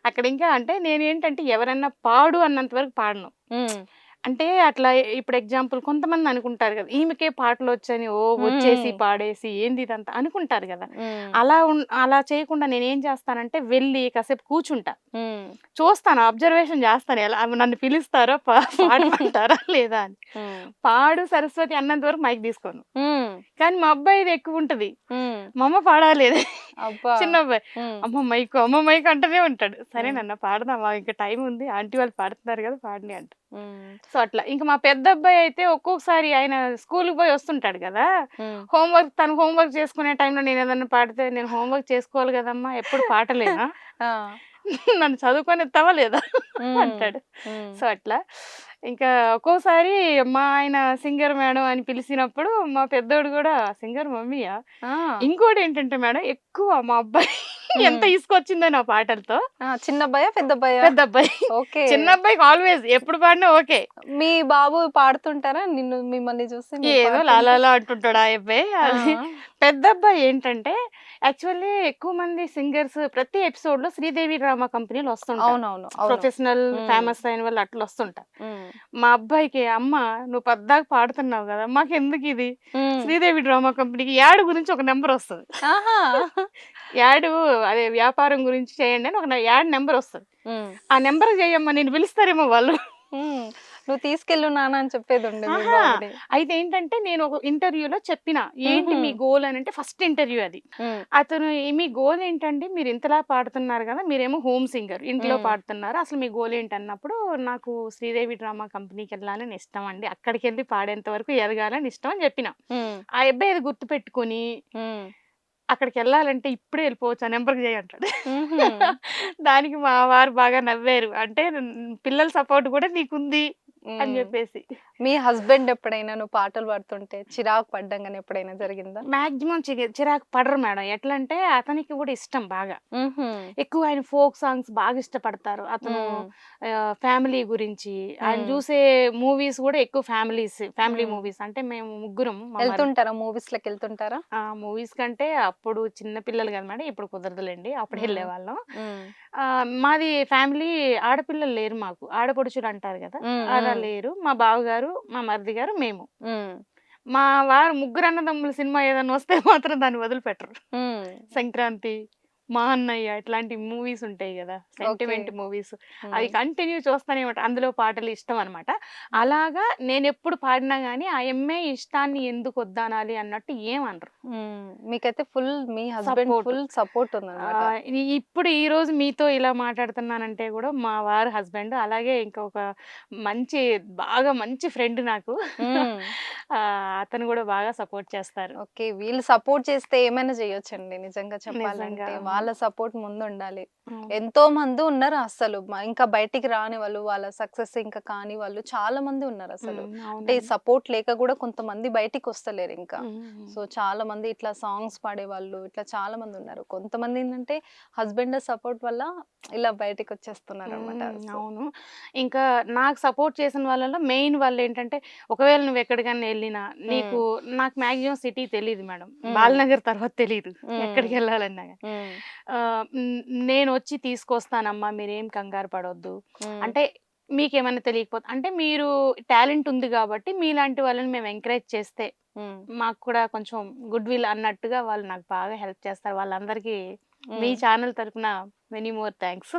Speaker 2: అక్కడ ఇంకా అంటే నేనేంటంటే ఎవరన్నా పాడు అన్నంత వరకు పాడను.
Speaker 1: ఉమ్.
Speaker 2: అంటే అట్లా ఇప్పుడు ఎగ్జాంపుల్ కొంతమంది అనుకుంటారు కదా ఈమెకే పాటలు వచ్చని వచ్చేసి
Speaker 1: ఉమ్.
Speaker 2: పాడేసి ఏంది ఇదంతా అనుకుంటారు కదా.
Speaker 1: ఉమ్.
Speaker 2: అలా చేయకుండా నేనేం చేస్తానంటే వెళ్ళి కాసేపు కూర్చుంటా,
Speaker 1: ఉమ్.
Speaker 2: చూస్తాను, అబ్జర్వేషన్ చేస్తాను ఎలా నన్ను పిలుస్తారో పాడమంటారా లేదా అని.
Speaker 1: ఉమ్.
Speaker 2: పాడు సరస్వతి అన్నంత వరకు మైక్ తీసుకోను.
Speaker 1: ఉమ్.
Speaker 2: కానీ మా అబ్బాయిది ఎక్కువ ఉంటది.
Speaker 1: ఉమ్.
Speaker 2: మా అమ్మ పాడాలి
Speaker 1: అబ్బా.
Speaker 2: చిన్న అబ్బాయి
Speaker 1: ఉమ్.
Speaker 2: అమ్మ మైక్ అంటూనే ఉంటాడు. సరే నన్న పాడదామా ఇంకా టైం ఉంది ఆంటీ వాళ్ళు పాడుతున్నారు కదా పాడిని అంట.
Speaker 1: ఉమ్.
Speaker 2: సో అట్లా ఇంకా మా పెద్ద అబ్బాయి అయితే ఒక్కొక్కసారి ఆయన స్కూల్కి పోయి వస్తుంటాడు కదా,
Speaker 1: ఉమ్.
Speaker 2: తను హోంవర్క్ చేసుకునే టైంలో నేను ఏదన్నా పాడితే నేను హోంవర్క్ చేసుకోవాలి కదమ్మా ఎప్పుడు పాటలేనా
Speaker 1: ఆ.
Speaker 2: నన్ను చదువుకొని ఎత్తావా లేదా
Speaker 1: ఉమ్.
Speaker 2: అంటాడు.
Speaker 1: ఉమ్.
Speaker 2: సో అట్లా ఇంకా ఒక్కోసారి మా ఆయన సింగర్ మేడం అని పిలిచినప్పుడు మా పెద్దోడు కూడా సింగర్ మమ్మీయా.
Speaker 1: ఆ.
Speaker 2: ఇంకోటి ఏంటంటే మేడం ఎక్కువ మా అబ్బాయి ఎంత తీసుకొచ్చిందో నా పాటలతో.
Speaker 1: ఆ, చిన్న అబ్బాయా పెద్ద అబ్బాయా?
Speaker 2: పెద్ద అబ్బాయి.
Speaker 1: ఓకే.
Speaker 2: చిన్న అబ్బాయికి ఆల్వేస్ ఎప్పుడు పాడినా ఓకే.
Speaker 1: మీ బాబు పాడుతుంటారా మిమ్మల్ని చూసి? మీరు
Speaker 2: ఏదో
Speaker 1: పాడుతుంటే?
Speaker 2: లాలా అంటుంటాడు ఆ అబ్బాయి. అది
Speaker 1: ఆ.
Speaker 2: పెద్ద అబ్బాయి ఏంటంటే యాక్చువల్లీ ఎక్కువ మంది సింగర్స్ ప్రతి ఎపిసోడ్ లో శ్రీదేవి డ్రామా కంపెనీలు వస్తుంటారు,
Speaker 1: అవునవును.
Speaker 2: ప్రొఫెషనల్
Speaker 1: ఉమ్.
Speaker 2: ఫేమస్ అయిన వాళ్ళు అట్లా వస్తుంటారు.
Speaker 1: ఉమ్.
Speaker 2: మా అబ్బాయికి అమ్మ నువ్వు పద్దాక పాడుతున్నావు కదా మాకు ఎందుకు ఇది
Speaker 1: ఉమ్.
Speaker 2: శ్రీదేవి డ్రామా కంపెనీకి యాడ్ గురించి ఒక నెంబర్ వస్తుంది.
Speaker 1: ఆహా.
Speaker 2: యాడ్ అదే వ్యాపారం గురించి చేయండి అని ఒక యాడ్ నెంబర్ వస్తుంది.
Speaker 1: ఉమ్.
Speaker 2: ఆ నెంబర్ చేయమ్మా నేను పిలుస్తారేమో వాళ్ళు.
Speaker 1: ఉమ్. నువ్వు తీసుకెళ్ళు నాన్న అని చెప్పేది ఉండే మీ
Speaker 2: ఆహా.
Speaker 1: బాబుని.
Speaker 2: అయితే ఏంటంటే నేను ఒక ఇంటర్వ్యూలో చెప్పిన ఏంటి మీ గోల్ అని అంటే ఫస్ట్ ఇంటర్వ్యూ అది.
Speaker 1: ఉమ్.
Speaker 2: అతను మీ గోల్ ఏంటండి మీరు ఇంతలా పాడుతున్నారు కదా మీరేమో హోమ్ సింగర్ ఇంట్లో
Speaker 1: మ్మ్.
Speaker 2: పాడుతున్నారు అసలు మీ గోల్ ఏంటి అన్నప్పుడు నాకు శ్రీదేవి డ్రామా కంపెనీకి వెళ్ళాలని ఇష్టం అండి, అక్కడికి వెళ్ళి పాడేంత వరకు ఎదగాలని ఇష్టం అని చెప్పిన.
Speaker 1: ఉమ్.
Speaker 2: ఆ అబ్బాయి అది గుర్తు పెట్టుకుని
Speaker 1: ఉమ్.
Speaker 2: అక్కడికి వెళ్ళాలంటే ఇప్పుడే వెళ్ళిపోవచ్చు ఆ నెంబర్కి చేయంటాడు.
Speaker 1: ఉహుం.
Speaker 2: దానికి మా వారు బాగా నవ్వారు. అంటే పిల్లల సపోర్ట్ కూడా నీకుంది అని చెప్పేసి.
Speaker 1: మీ హస్బెండ్ ఎప్పుడైనా నువ్వు పాటలు పాడుతుంటే చిరాకు పడ్డం గాని ఎప్పుడైనా జరిగిందా?
Speaker 2: మాక్సిమం చిరాకు పడరు మేడం. ఎట్లా అంటే అతనికి కూడా ఇష్టం బాగా.
Speaker 1: హుహు.
Speaker 2: ఎక్కువ ఆయన ఫోక్ సాంగ్స్ బాగా ఇష్టపడతారు. అతను ఫ్యామిలీ గురించి ఆయన చూసే మూవీస్ కూడా ఎక్కువ ఫ్యామిలీ మూవీస్. అంటే మేము ముగ్గురం
Speaker 1: వెళ్తుంటారా? మూవీస్‌లకి వెళ్తుంటారా?
Speaker 2: మూవీస్ కంటే అప్పుడు చిన్న పిల్లలు కదా మేడం, ఇప్పుడు కుదరదులేండి, అప్పుడు వెళ్ళేవాళ్ళం.
Speaker 1: హ్మ్.
Speaker 2: మాది ఫ్యామిలీ ఆడపిల్లలు లేరు మాకు, ఆడపడుచులు అంటారు కదా,
Speaker 1: హ్మ్.
Speaker 2: అలా లేరు. మా బావగారు, మా మరిది గారు, మేము.
Speaker 1: హ్మ్.
Speaker 2: మా వారు ముగ్గురు అన్నదమ్ముల సినిమా ఏదైనా వస్తే మాత్రం దాన్ని వదిలిపెట్టరు.
Speaker 1: హ్మ్.
Speaker 2: సంక్రాంతి, మా అన్నయ్య ఇట్లాంటి మూవీస్ ఉంటాయి కదా, సెంటిమెంట్ మూవీస్, అవి కంటిన్యూ చూస్తూనే ఉంటారు. అందులో పాటలు ఇష్టం అనమాట. అలాగా నేను ఎప్పుడు పాడినా గానీ ఆ అమ్మాయి ఇష్టాన్ని ఎందుకు వద్దనాలి అన్నట్టు ఏమనరు.
Speaker 1: మీకైతే మీ హస్బెండ్
Speaker 2: Support.
Speaker 1: ఫుల్ సపోర్ట్ ఉందన్నమాట.
Speaker 2: ఇప్పుడు ఈ రోజు మీతో ఇలా మాట్లాడుతున్నానంటే కూడా మా వారు హస్బెండ్, అలాగే ఇంకొక బాగా మంచి ఫ్రెండ్ నాకు.
Speaker 1: హ్మ్.
Speaker 2: అతను కూడా బాగా సపోర్ట్ చేస్తారు.
Speaker 1: ఓకే. వీళ్ళు సపోర్ట్ చేస్తే ఏమైనా చేయొచ్చండి నిజంగా చెప్పాలంటే.
Speaker 2: నిజంగా.
Speaker 1: వాళ్ళ సపోర్ట్ ముందుండాలి.
Speaker 2: అవును.
Speaker 1: ఎంతో మంది ఉన్నారు అస్సలు. ఇంకా బయటికి రాని వాళ్ళు, వాళ్ళ సక్సెస్ ఇంకా కాని వాళ్ళు చాలా మంది ఉన్నారు అసలు. అంటే
Speaker 2: అవునండి.
Speaker 1: సపోర్ట్ లేక కూడా కొంతమంది బయటికి వస్తలేరు ఇంకా.
Speaker 2: ఉమ్.
Speaker 1: సో చాలా మంది ఇట్లా సాంగ్స్ పాడేవాళ్ళు ఇట్లా చాలా మంది ఉన్నారు. కొంతమంది ఏంటంటే హస్బెండ్ సపోర్ట్ వల్ల ఇలా బయటికి వచ్చేస్తున్నారు అనమాట.
Speaker 2: అవును. ఇంకా నాకు సపోర్ట్ చేసిన వాళ్ళలో మెయిన్ వాళ్ళు ఏంటంటే, ఒకవేళ నువ్వు ఎక్కడికైనా వెళ్ళినా నాకు మాక్సిమం సిటీ తెలియదు మేడం, బాలనగర్ తర్వాత తెలియదు ఎక్కడికి వెళ్ళాలన్నా గానీ. నేను వచ్చి తీసుకొస్తానమ్మా, మీరేం కంగారు పడొద్దు. అంటే మీకేమైనా తెలియకపోతే, అంటే మీరు టాలెంట్ ఉంది కాబట్టి మీలాంటి వాళ్ళని మేము ఎంకరేజ్ చేస్తే మాకు కూడా కొంచెం గుడ్ విల్ అన్నట్టుగా వాళ్ళు నాకు బాగా హెల్ప్ చేస్తారు. వాళ్ళందరికీ మీ ఛానల్ తరపున మెనీ మోర్ థ్యాంక్స్.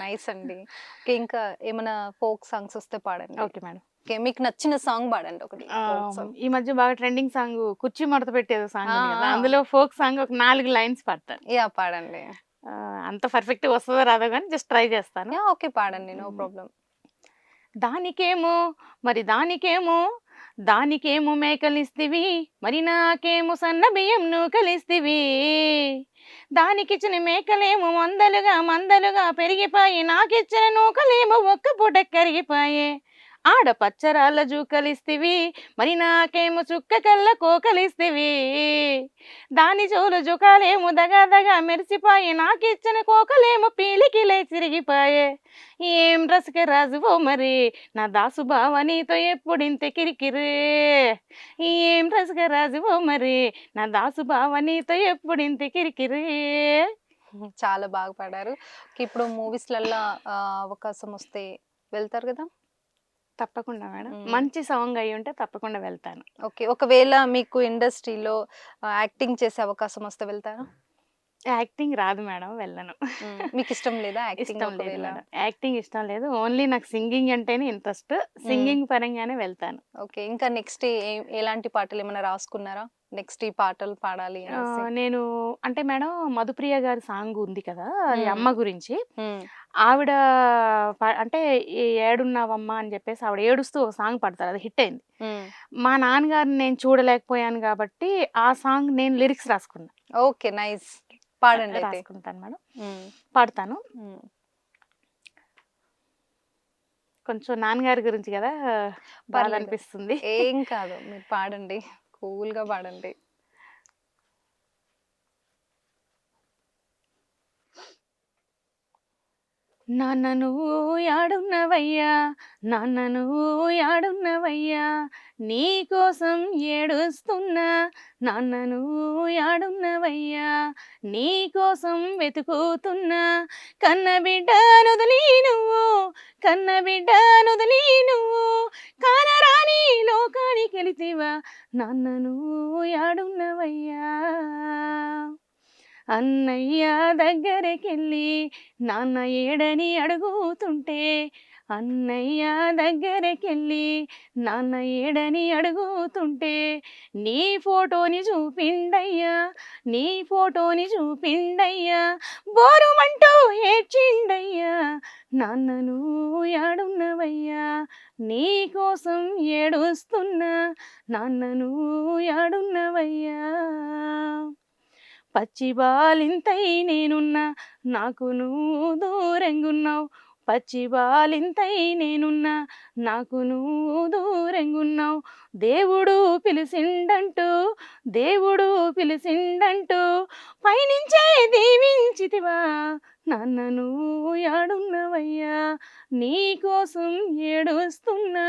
Speaker 1: నైస్ అండి. ఓకే. ఇంకా ఏమైనా ఫోక్ సాంగ్స్ వస్తే పాడండి.
Speaker 2: Okay madam.
Speaker 1: ఓకే. మీకు నచ్చిన సాంగ్ పాడండి ఒకటి. folk song.
Speaker 2: ఈ మధ్య బాగా ట్రెండింగ్ సాంగ్ కుర్చీ మడత పెట్టేదో సాంగ్ ఉంది కదా,
Speaker 1: ఆ.
Speaker 2: అందులో ఫోక్ సాంగ్ ఒక 4 లైన్స్ పాడతాను.
Speaker 1: యా పాడండి.
Speaker 2: అంత పర్ఫెక్ట్ వస్తుందో రాదో కానీ జస్ట్ ట్రై చేస్తాను.
Speaker 1: యా ఓకే పాడండి. No problem.
Speaker 2: దానికేమో దానికేమో మేకలిస్తివి, మరి నాకేమో సన్న బియ్యం నూకలిస్తివి. దానికిచ్చిన మేకలేమో మందలుగా పెరిగిపాయి, నాకిచ్చిన నూకలేమో ఒక్క పూట కరిగిపాయే. ఆడ పచ్చరాళ్ళ జూకలిస్తివి, మరి నాకేమో చుక్క కళ్ళ కోకలిస్తివి. దాని జోలు జుకాలేమో దగా మెరిసిపాయి, నాకిచ్చిన కోకలేమో పీలికిలే చిరిగిపాయే. ఏం రసిక రాజువో మరి నా దాసు బావ, నీతో ఎప్పుడింత కిరికిరే. ఏం రసిక రాజువో మరి నా దాసు బావ, నీతో ఎప్పుడింత కిరికిరే.
Speaker 1: చాలా బాగా పాడారు. ఓకే. ఇప్పుడు మూవీస్‌లల్లా అవకాశం వస్తే వెళ్తారు కదా?
Speaker 2: తప్పకుండా మేడం, మంచి సాంగ్ అయి ఉంటే తప్పకుండా వెళ్తాను.
Speaker 1: ఓకే. ఒకవేళ మీకు ఇండస్ట్రీలో యాక్టింగ్ చేసే అవకాశం వస్తే వెళ్తారా?
Speaker 2: యాక్టింగ్ రాదు మేడం, వెళ్ళను.
Speaker 1: మీకు ఇష్టం లేదా యాక్టింగ్?
Speaker 2: ఇష్టం లేదు
Speaker 1: ఒకవేళ
Speaker 2: మేడం, యాక్టింగ్ ఇష్టం లేదు. ఓన్లీ నాకు సింగింగ్ అంటేనే ఇంట్రెస్ట్. సింగింగ్ పరంగానే వెళ్తాను.
Speaker 1: ఓకే. ఇంకా నెక్స్ట్ ఎలాంటి పాటలు ఏమైనా రాసుకున్నారా? నెక్స్ట్ ఈ పాటలు పాడాలి అనేసి.
Speaker 2: నేను అంటే మేడం, మధుప్రియ గారి సాంగ్ ఉంది కదా, అది అమ్మ గురించి.
Speaker 1: హ్మ్.
Speaker 2: ఆవిడ అంటే ఏడున్నావమ్మా అని చెప్పేసి ఆవిడ ఏడుస్తూ ఒక సాంగ్ పాడతారు, అది హిట్ అయింది. మా నాన్నగారిని నేను చూడలేకపోయాను కాబట్టి ఆ సాంగ్ నేను లిరిక్స్ రాసుకున్నా.
Speaker 1: ఓకే. నైస్. పాడండి అయితే.
Speaker 2: రాసుకుంటాను మేడం, పాడతాను. కొంచెం నాన్నగారి గురించి కదా, బాధ
Speaker 1: పర్లేదు.
Speaker 2: అనిపిస్తుంది.
Speaker 1: ఏం కాదు, మీరు పాడండి. కూల్‌గా పాడండి.
Speaker 2: నాన్న నువ్వు యాడున్నవయ్యా, నాన్న నువ్వు యాడున్నవయ్యా, నీ కోసం ఏడుస్తున్నా, నాన్న నువ్వు యాడున్నవయ్యా, నీ కోసం వెతుకుతున్నా. కన్నబిడ్డనొదిలి నువ్వు కానరాని లోకానికి వెళితివా, నాన్న నువ్వు యాడున్నవయ్యా. అన్నయ్య దగ్గరకెళ్ళి నాన్న ఏడని అడుగుతుంటే, అన్నయ్య దగ్గరకెళ్ళి నాన్న ఏడని అడుగుతుంటే, నీ ఫోటోని చూపిండయ్యా, బోరుమంటూ ఏడ్చిండయ్యా, నాన్న నువ్వు యాడున్నవయ్యా, నీ కోసం ఏడుస్తున్నా, నాన్న నువ్వు యాడున్నవయ్యా. పచ్చి బాలింతై నేనున్నా, నాకు నువ్వు దూరంగున్నావు, పచ్చి బాలింతై నేనున్నా నాకు నువ్వు దూరంగున్నావు దేవుడు పిలిసిండంటూ పైనుంచే దీవించితివా నాన్న నువ్వు యాడున్నవయ్యా నీకోసం ఏడుస్తున్నా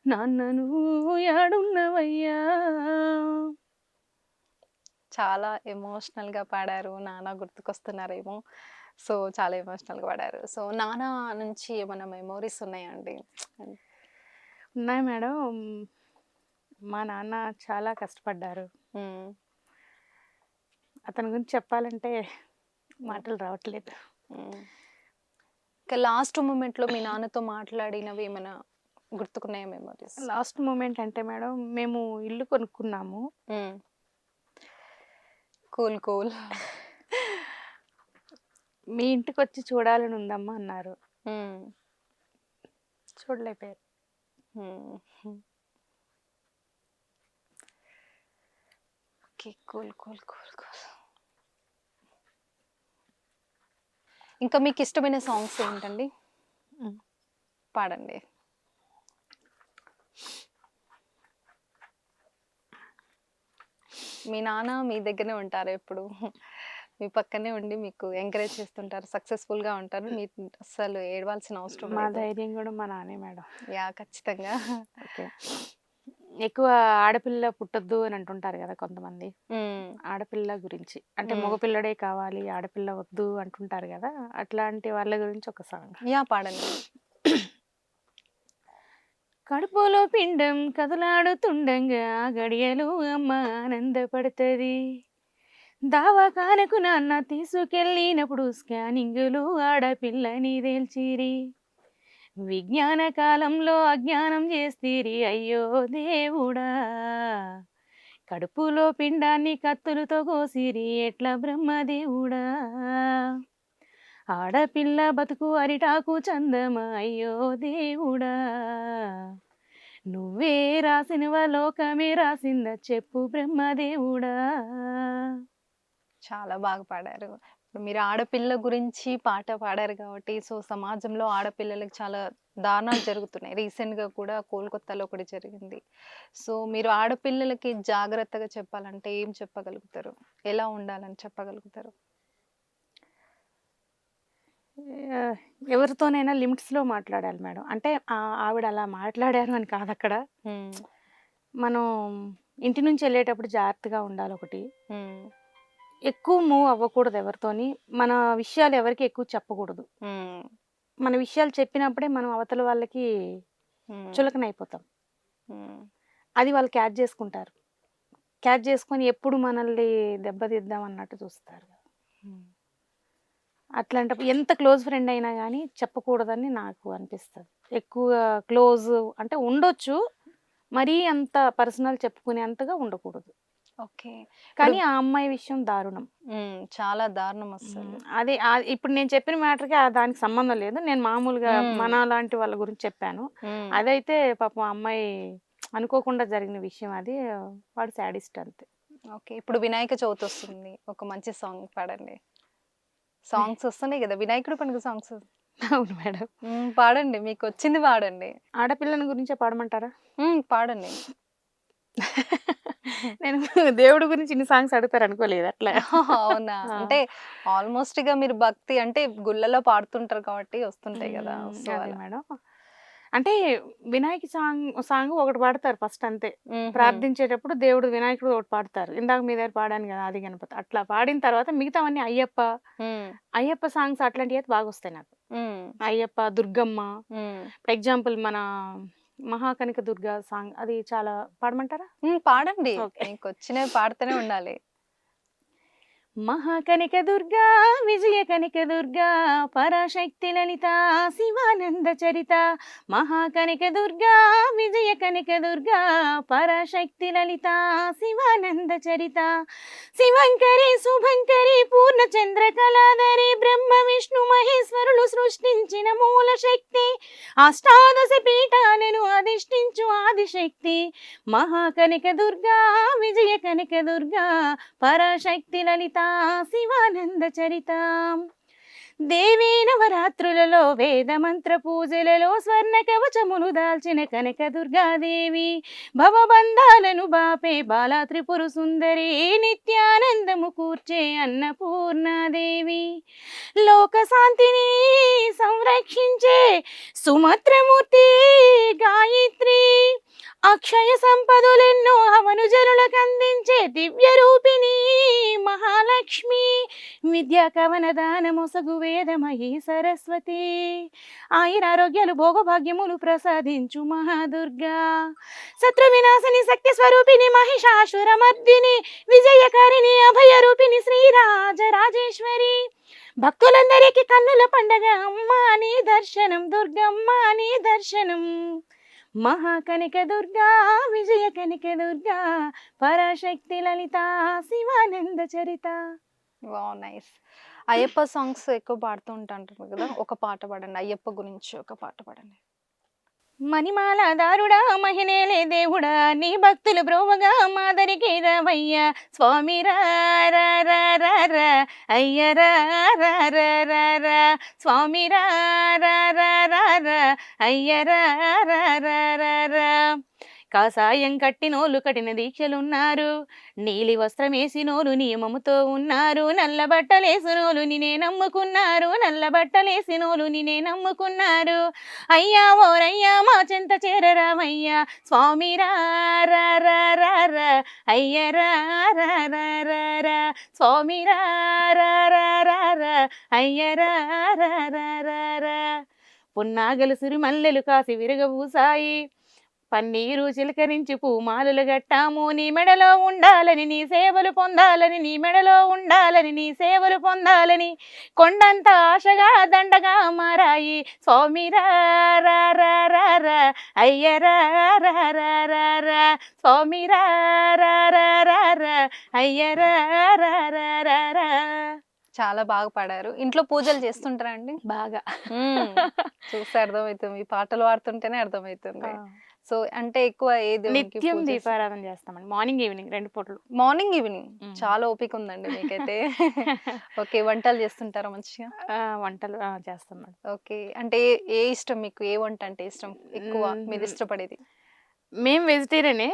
Speaker 2: నాన్న నువ్వు యాడున్నవయ్యా.
Speaker 1: చాలా ఎమోషనల్‌గా పాడారు. నాన్న గుర్తుకొస్తున్నారేమో. సో, చాలా ఎమోషనల్‌గా పాడారు. సో, నాన్న నుంచి ఏమన్నా మెమోరీస్ ఉన్నాయా అండి?
Speaker 2: ఉన్నాయి మేడం. మా నాన్న చాలా కష్టపడ్డారు.
Speaker 1: హ్మ్.
Speaker 2: అతని గురించి చెప్పాలంటే మాటలు రావట్లేదు.
Speaker 1: హ్మ్. ఇంకా లాస్ట్ మూమెంట్‌లో మీ నాన్నతో మాట్లాడినవి ఏమైనా గుర్తుకున్నాయా మెమోరీస్?
Speaker 2: లాస్ట్ మూమెంట్ అంటే మేడం మేము ఇల్లు కొనుక్కున్నాము.
Speaker 1: హ్మ్. కూల్. కూల్.
Speaker 2: మీ ఇంటికొచ్చి చూడాలని ఉందమ్మా అన్నారు.
Speaker 1: హ్మ్.
Speaker 2: చూడలేకపోయారు.
Speaker 1: హ్మ్. ఓకే. కూల్. ఇంకా మీకిష్టమైన సాంగ్స్ ఏంటండి?
Speaker 2: హ్మ్.
Speaker 1: పాడండి. మీ నాన్న మీ దగ్గరనే ఉంటారా ఎప్పుడు? మీ పక్కనే ఉండి మీకు ఎంకరేజ్ చేస్తుంటారు. సక్సెస్‌ఫుల్‌గా ఉంటారు. మీరు అస్సలు ఏడవాల్సిన అవసరం
Speaker 2: మా
Speaker 1: లేదు.
Speaker 2: ధైర్యం కూడా మా నాన్నే మేడం.
Speaker 1: యాహ్! ఖచ్చితంగా.
Speaker 2: ఓకే. ఎక్కువ ఆడపిల్ల పుట్టొద్దు అని అంటుంటారు కదా కొంతమంది.
Speaker 1: హ్మ్.
Speaker 2: ఆడపిల్ల గురించి అంటే
Speaker 1: హ్మ్.
Speaker 2: మగపిల్లడే కావాలి ఆడపిల్ల వద్దు అంటుంటారు కదా. అట్లాంటి వాళ్ళ గురించి ఒక సాంగ్.
Speaker 1: యాహ్! పాడండి.
Speaker 2: కడుపులో పిండం కదలాడుతుండంగా గడియలు అమ్మ ఆనందపడుతుంది దావాఖానకు నాన్న తీసుకెళ్ళినప్పుడు స్కానింగులు ఆడపిల్లని తేల్చిరి విజ్ఞాన కాలంలో అజ్ఞానం చేస్తీరి అయ్యో దేవుడా కడుపులో పిండాన్ని కత్తులతో కోసిరి ఎట్లా బ్రహ్మదేవుడా ఆడపిల్ల బతుకు అరిటాకు చందమ అయ్యో దేవుడా నువ్వే రాసినవ లోకమే రాసింద చెప్పు బ్రహ్మదేవుడా.
Speaker 1: చాలా బాగా పాడారు. ఇప్పుడు మీరు ఆడపిల్ల గురించి పాట పాడారు కాబట్టి, సో, సమాజంలో ఆడపిల్లలకి చాలా దారుణాలు జరుగుతున్నాయి. రీసెంట్‌గా కూడా కోల్‌కత్తాలో ఒకటి జరిగింది. సో, మీరు ఆడపిల్లలకి జాగ్రత్తగా చెప్పాలంటే ఏం చెప్పగలుగుతారు? ఎలా ఉండాలని చెప్పగలుగుతారు?
Speaker 2: ఎవరితోనైనా లిమిట్స్లో మాట్లాడాలి మేడం. అంటే ఆవిడ అలా మాట్లాడారు అని కాదు అక్కడ.
Speaker 1: హ్మ్.
Speaker 2: మనం ఇంటి నుంచి వెళ్ళేటప్పుడు జాగ్రత్తగా ఉండాలి ఒకటి.
Speaker 1: హ్మ్.
Speaker 2: ఎక్కువ మూవ్ అవ్వకూడదు ఎవరితోని. మన విషయాలు ఎవరికి ఎక్కువ చెప్పకూడదు.
Speaker 1: హ్మ్.
Speaker 2: మన విషయాలు చెప్పినప్పుడే మనం అవతల వాళ్ళకి
Speaker 1: హ్మ్.
Speaker 2: చులకనైపోతాం.
Speaker 1: హ్మ్.
Speaker 2: అది వాళ్ళు క్యాచ్ చేసుకుంటారు. క్యాచ్ చేసుకొని ఎప్పుడు మనల్ని దెబ్బతీద్దాం అన్నట్టు చూస్తారు.
Speaker 1: హ్మ్.
Speaker 2: అట్లాంటప్పుడు ఎంత క్లోజ్ ఫ్రెండ్ అయినా గానీ చెప్పకూడదని నాకు అనిపిస్తది. ఎక్కువ క్లోజ్ అంటే ఉండొచ్చు. మరీ అంత పర్సనల్ చెప్పుకునేంతగా ఉండకూడదు.
Speaker 1: ఓకే.
Speaker 2: కానీ ఆ అమ్మాయి విషయం దారుణం.
Speaker 1: చాలా దారుణం అస్సలు.
Speaker 2: అదే ఇప్పుడు నేను చెప్పిన మ్యాటర్‌కి దానికి సంబంధం లేదు. నేను మామూలుగా
Speaker 1: హ్మ్.
Speaker 2: మనలాంటి వాళ్ళ గురించి చెప్పాను.
Speaker 1: హ్మ్.
Speaker 2: అదైతే పాపం ఆ అమ్మాయి అనుకోకుండా జరిగిన విషయం అది. వాడు శాడిస్ట్ అంతే.
Speaker 1: ఓకే. ఇప్పుడు వినాయక చవితి వస్తుంది. ఒక మంచి సాంగ్ పాడండి. సాంగ్స్ వస్తున్నాయి గదా! వినాయకుడి పండుగ సాంగ్స్.
Speaker 2: అవును మేడం.
Speaker 1: పాడండి. మీకొచ్చింది పాడండి.
Speaker 2: ఆడపిల్లని గురించే పాడమంటారా?
Speaker 1: పాడండి.
Speaker 2: నేను దేవుడి గురించి ఇన్ని సాంగ్స్ అడుగుతారనుకోలేదు అట్లా.
Speaker 1: అవునా?
Speaker 2: ఆ!
Speaker 1: అంటే ఆల్‌మోస్ట్‌గా మీరు భక్తి అంటే గుళ్ళలో పాడుతుంటారు కాబట్టి వస్తుంటాయి గదా! సో,
Speaker 2: అదే
Speaker 1: అలా.
Speaker 2: మేడం. అంటే వినాయక సాంగ్ ఒకటి పాడతారు ఫస్ట్ అంతే.
Speaker 1: హుహు.
Speaker 2: ప్రార్థించేటప్పుడు దేవుడు వినాయకుడు ఒకటి పాడతారు. ఇందాక మీ దగ్గర పాడాను గదా! ఆది గణపతి. అట్లా పాడిన తర్వాత మిగతావన్నీ
Speaker 1: హ్మ్.
Speaker 2: అయ్యప్ప సాంగ్స్ అట్లాంటివైతే బాగొస్తాయి నాకు.
Speaker 1: హ్మ్.
Speaker 2: అయ్యప్ప, దుర్గమ్మ.
Speaker 1: హ్మ్.
Speaker 2: ఫర్ ఎగ్జాంపుల్ మన మహాకనక దుర్గా సాంగ్ అది చాలా పాడమంటారా?
Speaker 1: పాడండి.
Speaker 2: ఓకే.
Speaker 1: మీకొచ్చినవి పాడుతూనే ఉండాలి.
Speaker 2: మహాకనిక దుర్గా విజయ కనిక దుర్గా పరాశక్తి లలిత శివానంద చరిత మహాకనిక దుర్గా విజయ కనిక దుర్గా పరాశక్తి లలిత శివానంద చరిత శివంకరి శుభంకరి పూర్ణ చంద్ర కళాధరి బ్రహ్మ విష్ణు మహేశ్వరులు సృష్టించిన మూల శక్తి అష్టాదశ పీఠాలను అధిష్ఠించు ఆదిశక్తి మహాకనిక దుర్గా విజయ కనిక దుర్గా పరాశక్తి లలిత శివానంద చరిత దేవీ నవరాత్రులలో వేద మంత్ర పూజలలో స్వర్ణ కవచములు దాల్చిన కనక దుర్గాదేవి భవబంధాలను బాపే బాలా త్రిపుర సుందరి నిత్యానందము కూర్చే అన్నపూర్ణాదేవి లోక శాంతిని సంరక్షించే సుమత్రమూర్తి గాయత్రి అక్షయ సంపదలెన్నో అవనుజనులకు అందించే దివ్య రూపిణి మహాలక్ష్మి విద్యా కవన దానమొసగు వేదమయీ సరస్వతి ఆయురారోగ్యాలు భోగభాగ్యములు ప్రసాదించు మహాదుర్గా శత్రు వినాశని సత్య స్వరూపిణి మహిషాసురమర్దిని విజయకారిణి అభయ రూపిణి శ్రీరాజరాజేశ్వరి భక్తులందరికీ కన్నుల పండగ అమ్మా నీ దర్శనం దుర్గమ్మ నీ దర్శనం మహాకనిక దుర్గా విజయ కనిక దుర్గా పరాశక్తి లలిత శివానంద చరిత.
Speaker 1: Wow, nice. అయ్యప్ప సాంగ్స్ ఎక్కువ పాడుతూ ఉంటాంటారు కదా, ఒక పాట పాడండి, అయ్యప్ప గురించి ఒక పాట పాడండి.
Speaker 2: మణిమాల దారుడా మహిళలే దేవుడా నీ భక్తులు బ్రోవగా మాదరికి రవయ్య స్వామి రా రా రా రా రా అయ్య రా రా రా రా రా స్వామి రా రా రా రా రా అయ్య రా రా రా రా రా కాసాయం కట్టినోళ్ళు కఠిన దీక్షలున్నారు నీలి వస్త్రం వేసినోళ్ళు నియమముతో ఉన్నారు నల్ల బట్టలేసినోళ్ళు నినే నమ్ముకున్నారు నల్ల బట్టలేసినోళ్ళు నినే నమ్ముకున్నారు అయ్యా ఓరయ్యా మా చెంత చేరరామయ్యా స్వామి రా రా రా రా రా అయ్య రా రా రా రా రా స్వామి రా రా రా రా రా అయ్య రా రా రా రా రా పున్నాగలు సిరి మల్లెలు కాసి విరగబూసాయి పన్నీరు చిలకరించి పూమాలలు గట్టాము నీ మెడలో ఉండాలని నీ సేవలు పొందాలని నీ మెడలో ఉండాలని నీ సేవలు పొందాలని కొండంత ఆశగా దండగా మారాయి స్వామి రా రా రా రా రా అయ్య రా రా రా రా రా స్వామి రా రా రా రా రా అయ్య రా రా రా రా రా.
Speaker 1: చాలా బాగా పాడారు. ఇంట్లో పూజలు చేస్తుంటారా అండి?
Speaker 2: బాగా
Speaker 1: చూస్తే అర్థమవుతుంది, మీ పాటలు పాడుతుంటేనే అర్థమవుతుంది. సో అంటే ఎక్కువ ఏది
Speaker 2: నిత్యం దీపారాధన చేస్తామండి, మార్నింగ్ ఈవినింగ్ 2 పూటలు.
Speaker 1: మార్నింగ్ ఈవినింగ్ చాలా ఓపిక ఉందండి మీకైతే. ఓకే, వంటలు చేస్తుంటారా మంచిగా?
Speaker 2: వంటలు చేస్తాం మేడం.
Speaker 1: ఓకే, అంటే ఏ ఇష్టం మీకు? ఏ వంట అంటే ఇష్టం ఎక్కువ మీరు ఇష్టపడేది?
Speaker 2: మేము వెజిటేరియనే,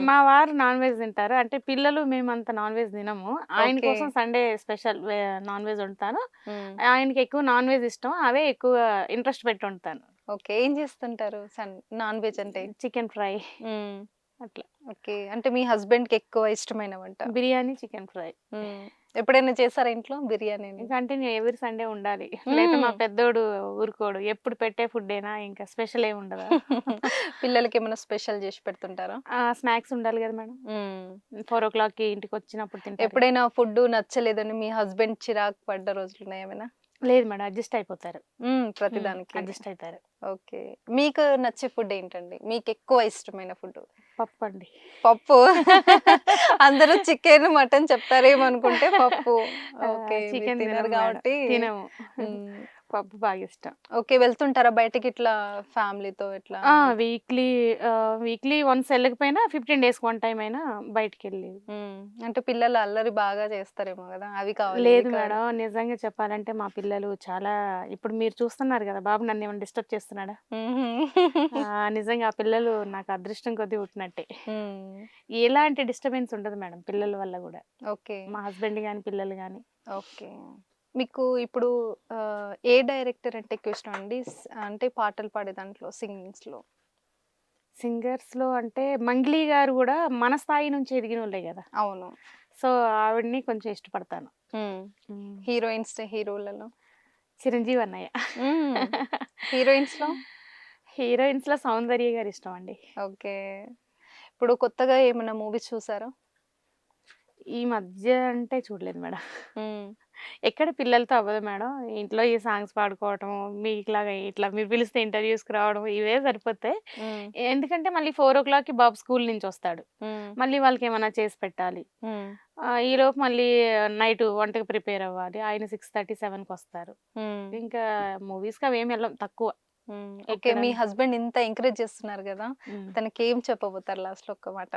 Speaker 2: మా వారు నాన్ వెజ్ తింటారు. అంటే పిల్లలు మేమంత నాన్ వెజ్ తినము. ఆయన కోసం సండే స్పెషల్ నాన్ వెజ్ వండుతాను. ఆయనకి ఎక్కువ నాన్ వెజ్ ఇష్టం, అవే ఎక్కువ ఇంట్రెస్ట్ పెట్టి వండుతాను.
Speaker 1: ఓకే, ఏం చేస్తుంటారు నాన్ వెజ్ అంటే?
Speaker 2: చికెన్ ఫ్రై అట్లా.
Speaker 1: ఓకే, అంటే మీ హస్బెండ్ కి ఎక్కువ ఇష్టమైన వంట?
Speaker 2: Biryani, chicken fry.
Speaker 1: ఎప్పుడైనా చేస్తారా ఇంట్లో బిర్యానీ?
Speaker 2: కంటిన్యూ ఎవ్రీ సండే ఉండాలి, లేదా మా పెద్దోడు ఊరుకోడు. ఎప్పుడు పెట్టే ఫుడ్ అయినా ఇంకా స్పెషల్ ఏమి ఉండదు.
Speaker 1: పిల్లలకి ఏమైనా స్పెషల్ చేసి పెడుతుంటారా?
Speaker 2: స్నాక్స్ ఉండాలి కదా మేడం. 4 o'clock ఇంటికి వచ్చినప్పుడు తింటారు.
Speaker 1: ఎప్పుడైనా ఫుడ్ నచ్చలేదని మీ హస్బెండ్ చిరాకు పడ్డ రోజులు ఉన్నాయా ఏమైనా?
Speaker 2: లేదు మేడం, అడ్జస్ట్ అయిపోతారు.
Speaker 1: ప్రతిదానికి
Speaker 2: అడ్జస్ట్ అవుతారు.
Speaker 1: ఓకే, మీకు నచ్చే ఫుడ్ ఏంటండి? మీకు ఎక్కువ ఇష్టమైన ఫుడ్?
Speaker 2: పప్పు అండి.
Speaker 1: పప్పు. అందరూ చికెన్ మటన్ చెప్తారేమనుకుంటే పప్పు. ఓకే,
Speaker 2: చికెన్
Speaker 1: తినరు కాబట్టి
Speaker 2: తినము, పప్పు బాగా ఇష్టం.
Speaker 1: ఓకే, వెళ్తుంటారా బయటకి ఇట్లా ఫ్యామిలీతో ఇట్లా?
Speaker 2: వీక్లీ వన్స్ వెళ్ళకపోయినా 15 days వన్ టైం అయినా బయటకి వెళ్ళి.
Speaker 1: అంటే పిల్లలు అల్లరి బాగా చేస్తారేమో కదా, అవి కావాలి?
Speaker 2: లేదు మేడం, నిజంగా చెప్పాలంటే మా పిల్లలు చాలా, ఇప్పుడు మీరు చూస్తున్నారు కదా బాబు నన్ను ఏమైనా డిస్టర్బ్ చేస్తున్నాడా? నిజంగా ఆ పిల్లలు నాకు అదృష్టం కొద్దీ పుట్టినట్టే. ఎలాంటి డిస్టర్బెన్స్ ఉండదు మేడం పిల్లల వల్ల కూడా.
Speaker 1: ఓకే,
Speaker 2: మా హస్బెండ్ కానీ పిల్లలు కానీ.
Speaker 1: ఓకే, మీకు ఇప్పుడు ఏ డైరెక్టర్ అంటే ఎక్కువ ఇష్టం అండి? అంటే పాటలు పాడే దాంట్లో,
Speaker 2: సింగర్స్ లో అంటే మంగ్లీ గారు కూడా మన స్థాయి నుంచి ఎదిగిన వాళ్ళే కదా.
Speaker 1: అవును.
Speaker 2: సో ఆవిడ్ని కొంచెం ఇష్టపడతాను.
Speaker 1: హీరోలలో
Speaker 2: చిరంజీవి అన్నయ్య. హీరోయిన్స్ లో సౌందర్య గారు ఇష్టం అండి.
Speaker 1: ఓకే, ఇప్పుడు కొత్తగా ఏమైనా మూవీస్ చూసారా?
Speaker 2: ఈ మధ్య అంటే చూడలేదు మేడం. ఎక్కడ పిల్లలతో అవ్వదు మేడం, ఇంట్లో ఈ సాంగ్స్ పాడుకోవటం, మీకులాగా ఇట్లా మీరు పిలిస్తే ఇంటర్వ్యూస్కి రావడం, ఇవే సరిపోతాయి. ఎందుకంటే మళ్ళీ 4 o'clock బాబు స్కూల్ నుంచి వస్తాడు, మళ్ళీ వాళ్ళకి ఏమైనా చేసి పెట్టాలి. ఈలోపు మళ్ళీ నైట్ వంటకి ప్రిపేర్ అవ్వాలి. ఆయన 6:30, 7కి వస్తారు. ఇంకా మూవీస్కి అవి ఏమి వెళ్ళం, తక్కువ.
Speaker 1: ఓకే, మీ హస్బెండ్ ఇంత ఎంకరేజ్ చేస్తున్నారు కదా, తనకి ఏం చెప్పబోతారు లాస్ట్ లో? ఒక్క మాట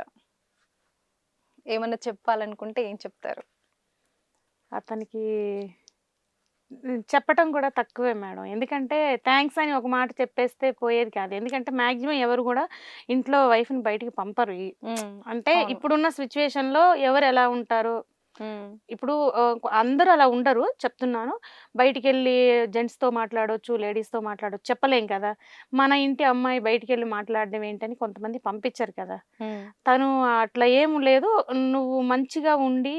Speaker 1: ఏమన్నా చెప్పాలనుకుంటే ఏం చెప్తారు?
Speaker 2: అతనికి చెప్పటం కూడా తక్కువే మేడం. ఎందుకంటే థాంక్స్ అని ఒక మాట చెప్పేస్తే పోయేది కాదు. ఎందుకంటే మాక్సిమం ఎవరు కూడా ఇంట్లో వైఫ్‌ని బయటికి పంపరు. అంటే
Speaker 1: అవును.
Speaker 2: ఇప్పుడున్న సిట్యుయేషన్‌లో ఎవరు ఎలా ఉంటారో ఇప్పుడు అందరూ అలా ఉండరు చెప్తున్నాను. బయటికెళ్ళి జెంట్స్‌తో మాట్లాడొచ్చు, లేడీస్‌తో మాట్లాడొచ్చు చెప్పలేం కదా! మన ఇంటి అమ్మాయి బయటికెళ్ళి మాట్లాడడం ఏంటని కొంతమంది పంపించరు కదా! తను అట్లా ఏమి లేదు. నువ్వు మంచిగా ఉండి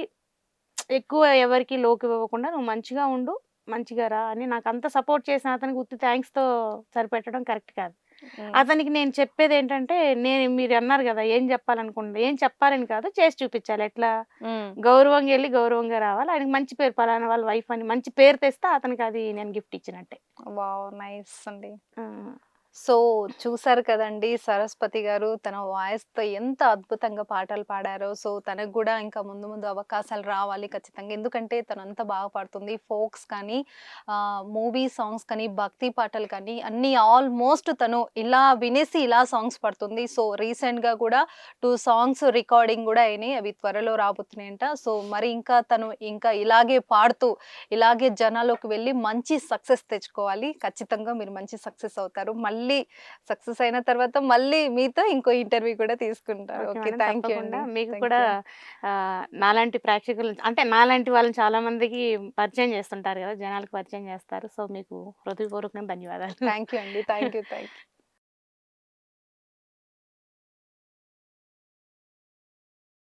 Speaker 2: ఎక్కువ ఎవరికీ లోకువివ్వకుండా నువ్వు మంచిగా ఉండు, మంచిగా రా అని నాకంత సపోర్ట్ చేసిన అతనికి ఉత్తి థాంక్స్‌తో సరిపెట్టడం కరెక్ట్ కాదు. అతనికి నేను చెప్పేదేంటంటే, మీరన్నారు గదా! ఏం జెప్పాలనుకుంటున్నారు? ఏం చెప్పాలని కాదు, చేసి చూపిచ్చాలి. ఎట్లా? గౌరవంగా ఎళ్లి గౌరవంగా రావాలి. ఆయనకి మంచి పేరు పలానా వాళ్ళ వైఫ్ అని మంచి పేరు తెస్తే అతనికది నేను గిఫ్ట్ ఇచ్చినట్టే.
Speaker 1: వావ్! నైస్ అండి.
Speaker 2: ఆ!
Speaker 1: సో, చూసారు కదండీ! సరస్వతి గారు తన వాయిస్‌తో ఎంత అద్భుతంగా పాటలు పాడారో. సో, తనకు గూడా ఇంకా ముందు ముందు అవకాశాలు రావాలి ఖచ్చితంగా. ఎందుకంటే తనంత బాగా పాడుతుంది. ఫోక్స్ కానీ, మూవీ సాంగ్స్ కానీ, భక్తి పాటలు కానీ అన్నీ ఆల్మోస్ట్ తను ఇలా వినేసి ఇలా సాంగ్స్ పాడుతుంది. సో, రీసెంట్‌గా కూడా 2 సాంగ్స్ రికార్డింగ్ గూడా అయినాయి. అవి త్వరలో రాబోతున్నాయంట. సో, మరి ఇంకా తను ఇంకా ఇలాగే పాడుతూ, ఇలాగే జనాల్లోకి వెళ్ళి మంచి సక్సెస్ తెచ్చుకోవాలి. ఖచ్చితంగా మీరు మంచి సక్సెస్ అవుతారు. మళ్ళీ సక్సెస్ అయిన తర్వాత మళ్ళీ మీతో ఇంకో ఇంటర్వ్యూ కూడా తీసుకుంటారు.
Speaker 2: Okay
Speaker 1: okay.
Speaker 2: Madam.
Speaker 1: Thank you
Speaker 2: తప్పకుండా.
Speaker 1: అండి.
Speaker 2: మీకు
Speaker 1: థాంక్
Speaker 2: కూడా
Speaker 1: యూ.
Speaker 2: నాలాంటి ప్రేక్షకులు అంటే నాలాంటి వాళ్ళని చాలా మందికి పరిచయం చేస్తుంటారు గదా! జనాలకి పరిచయం చేస్తారు. సో, మీకు హృదయపూర్వకంగా ధన్యవాదాలు.
Speaker 1: థాంక్ యూ అండి. Thank you. Thank you.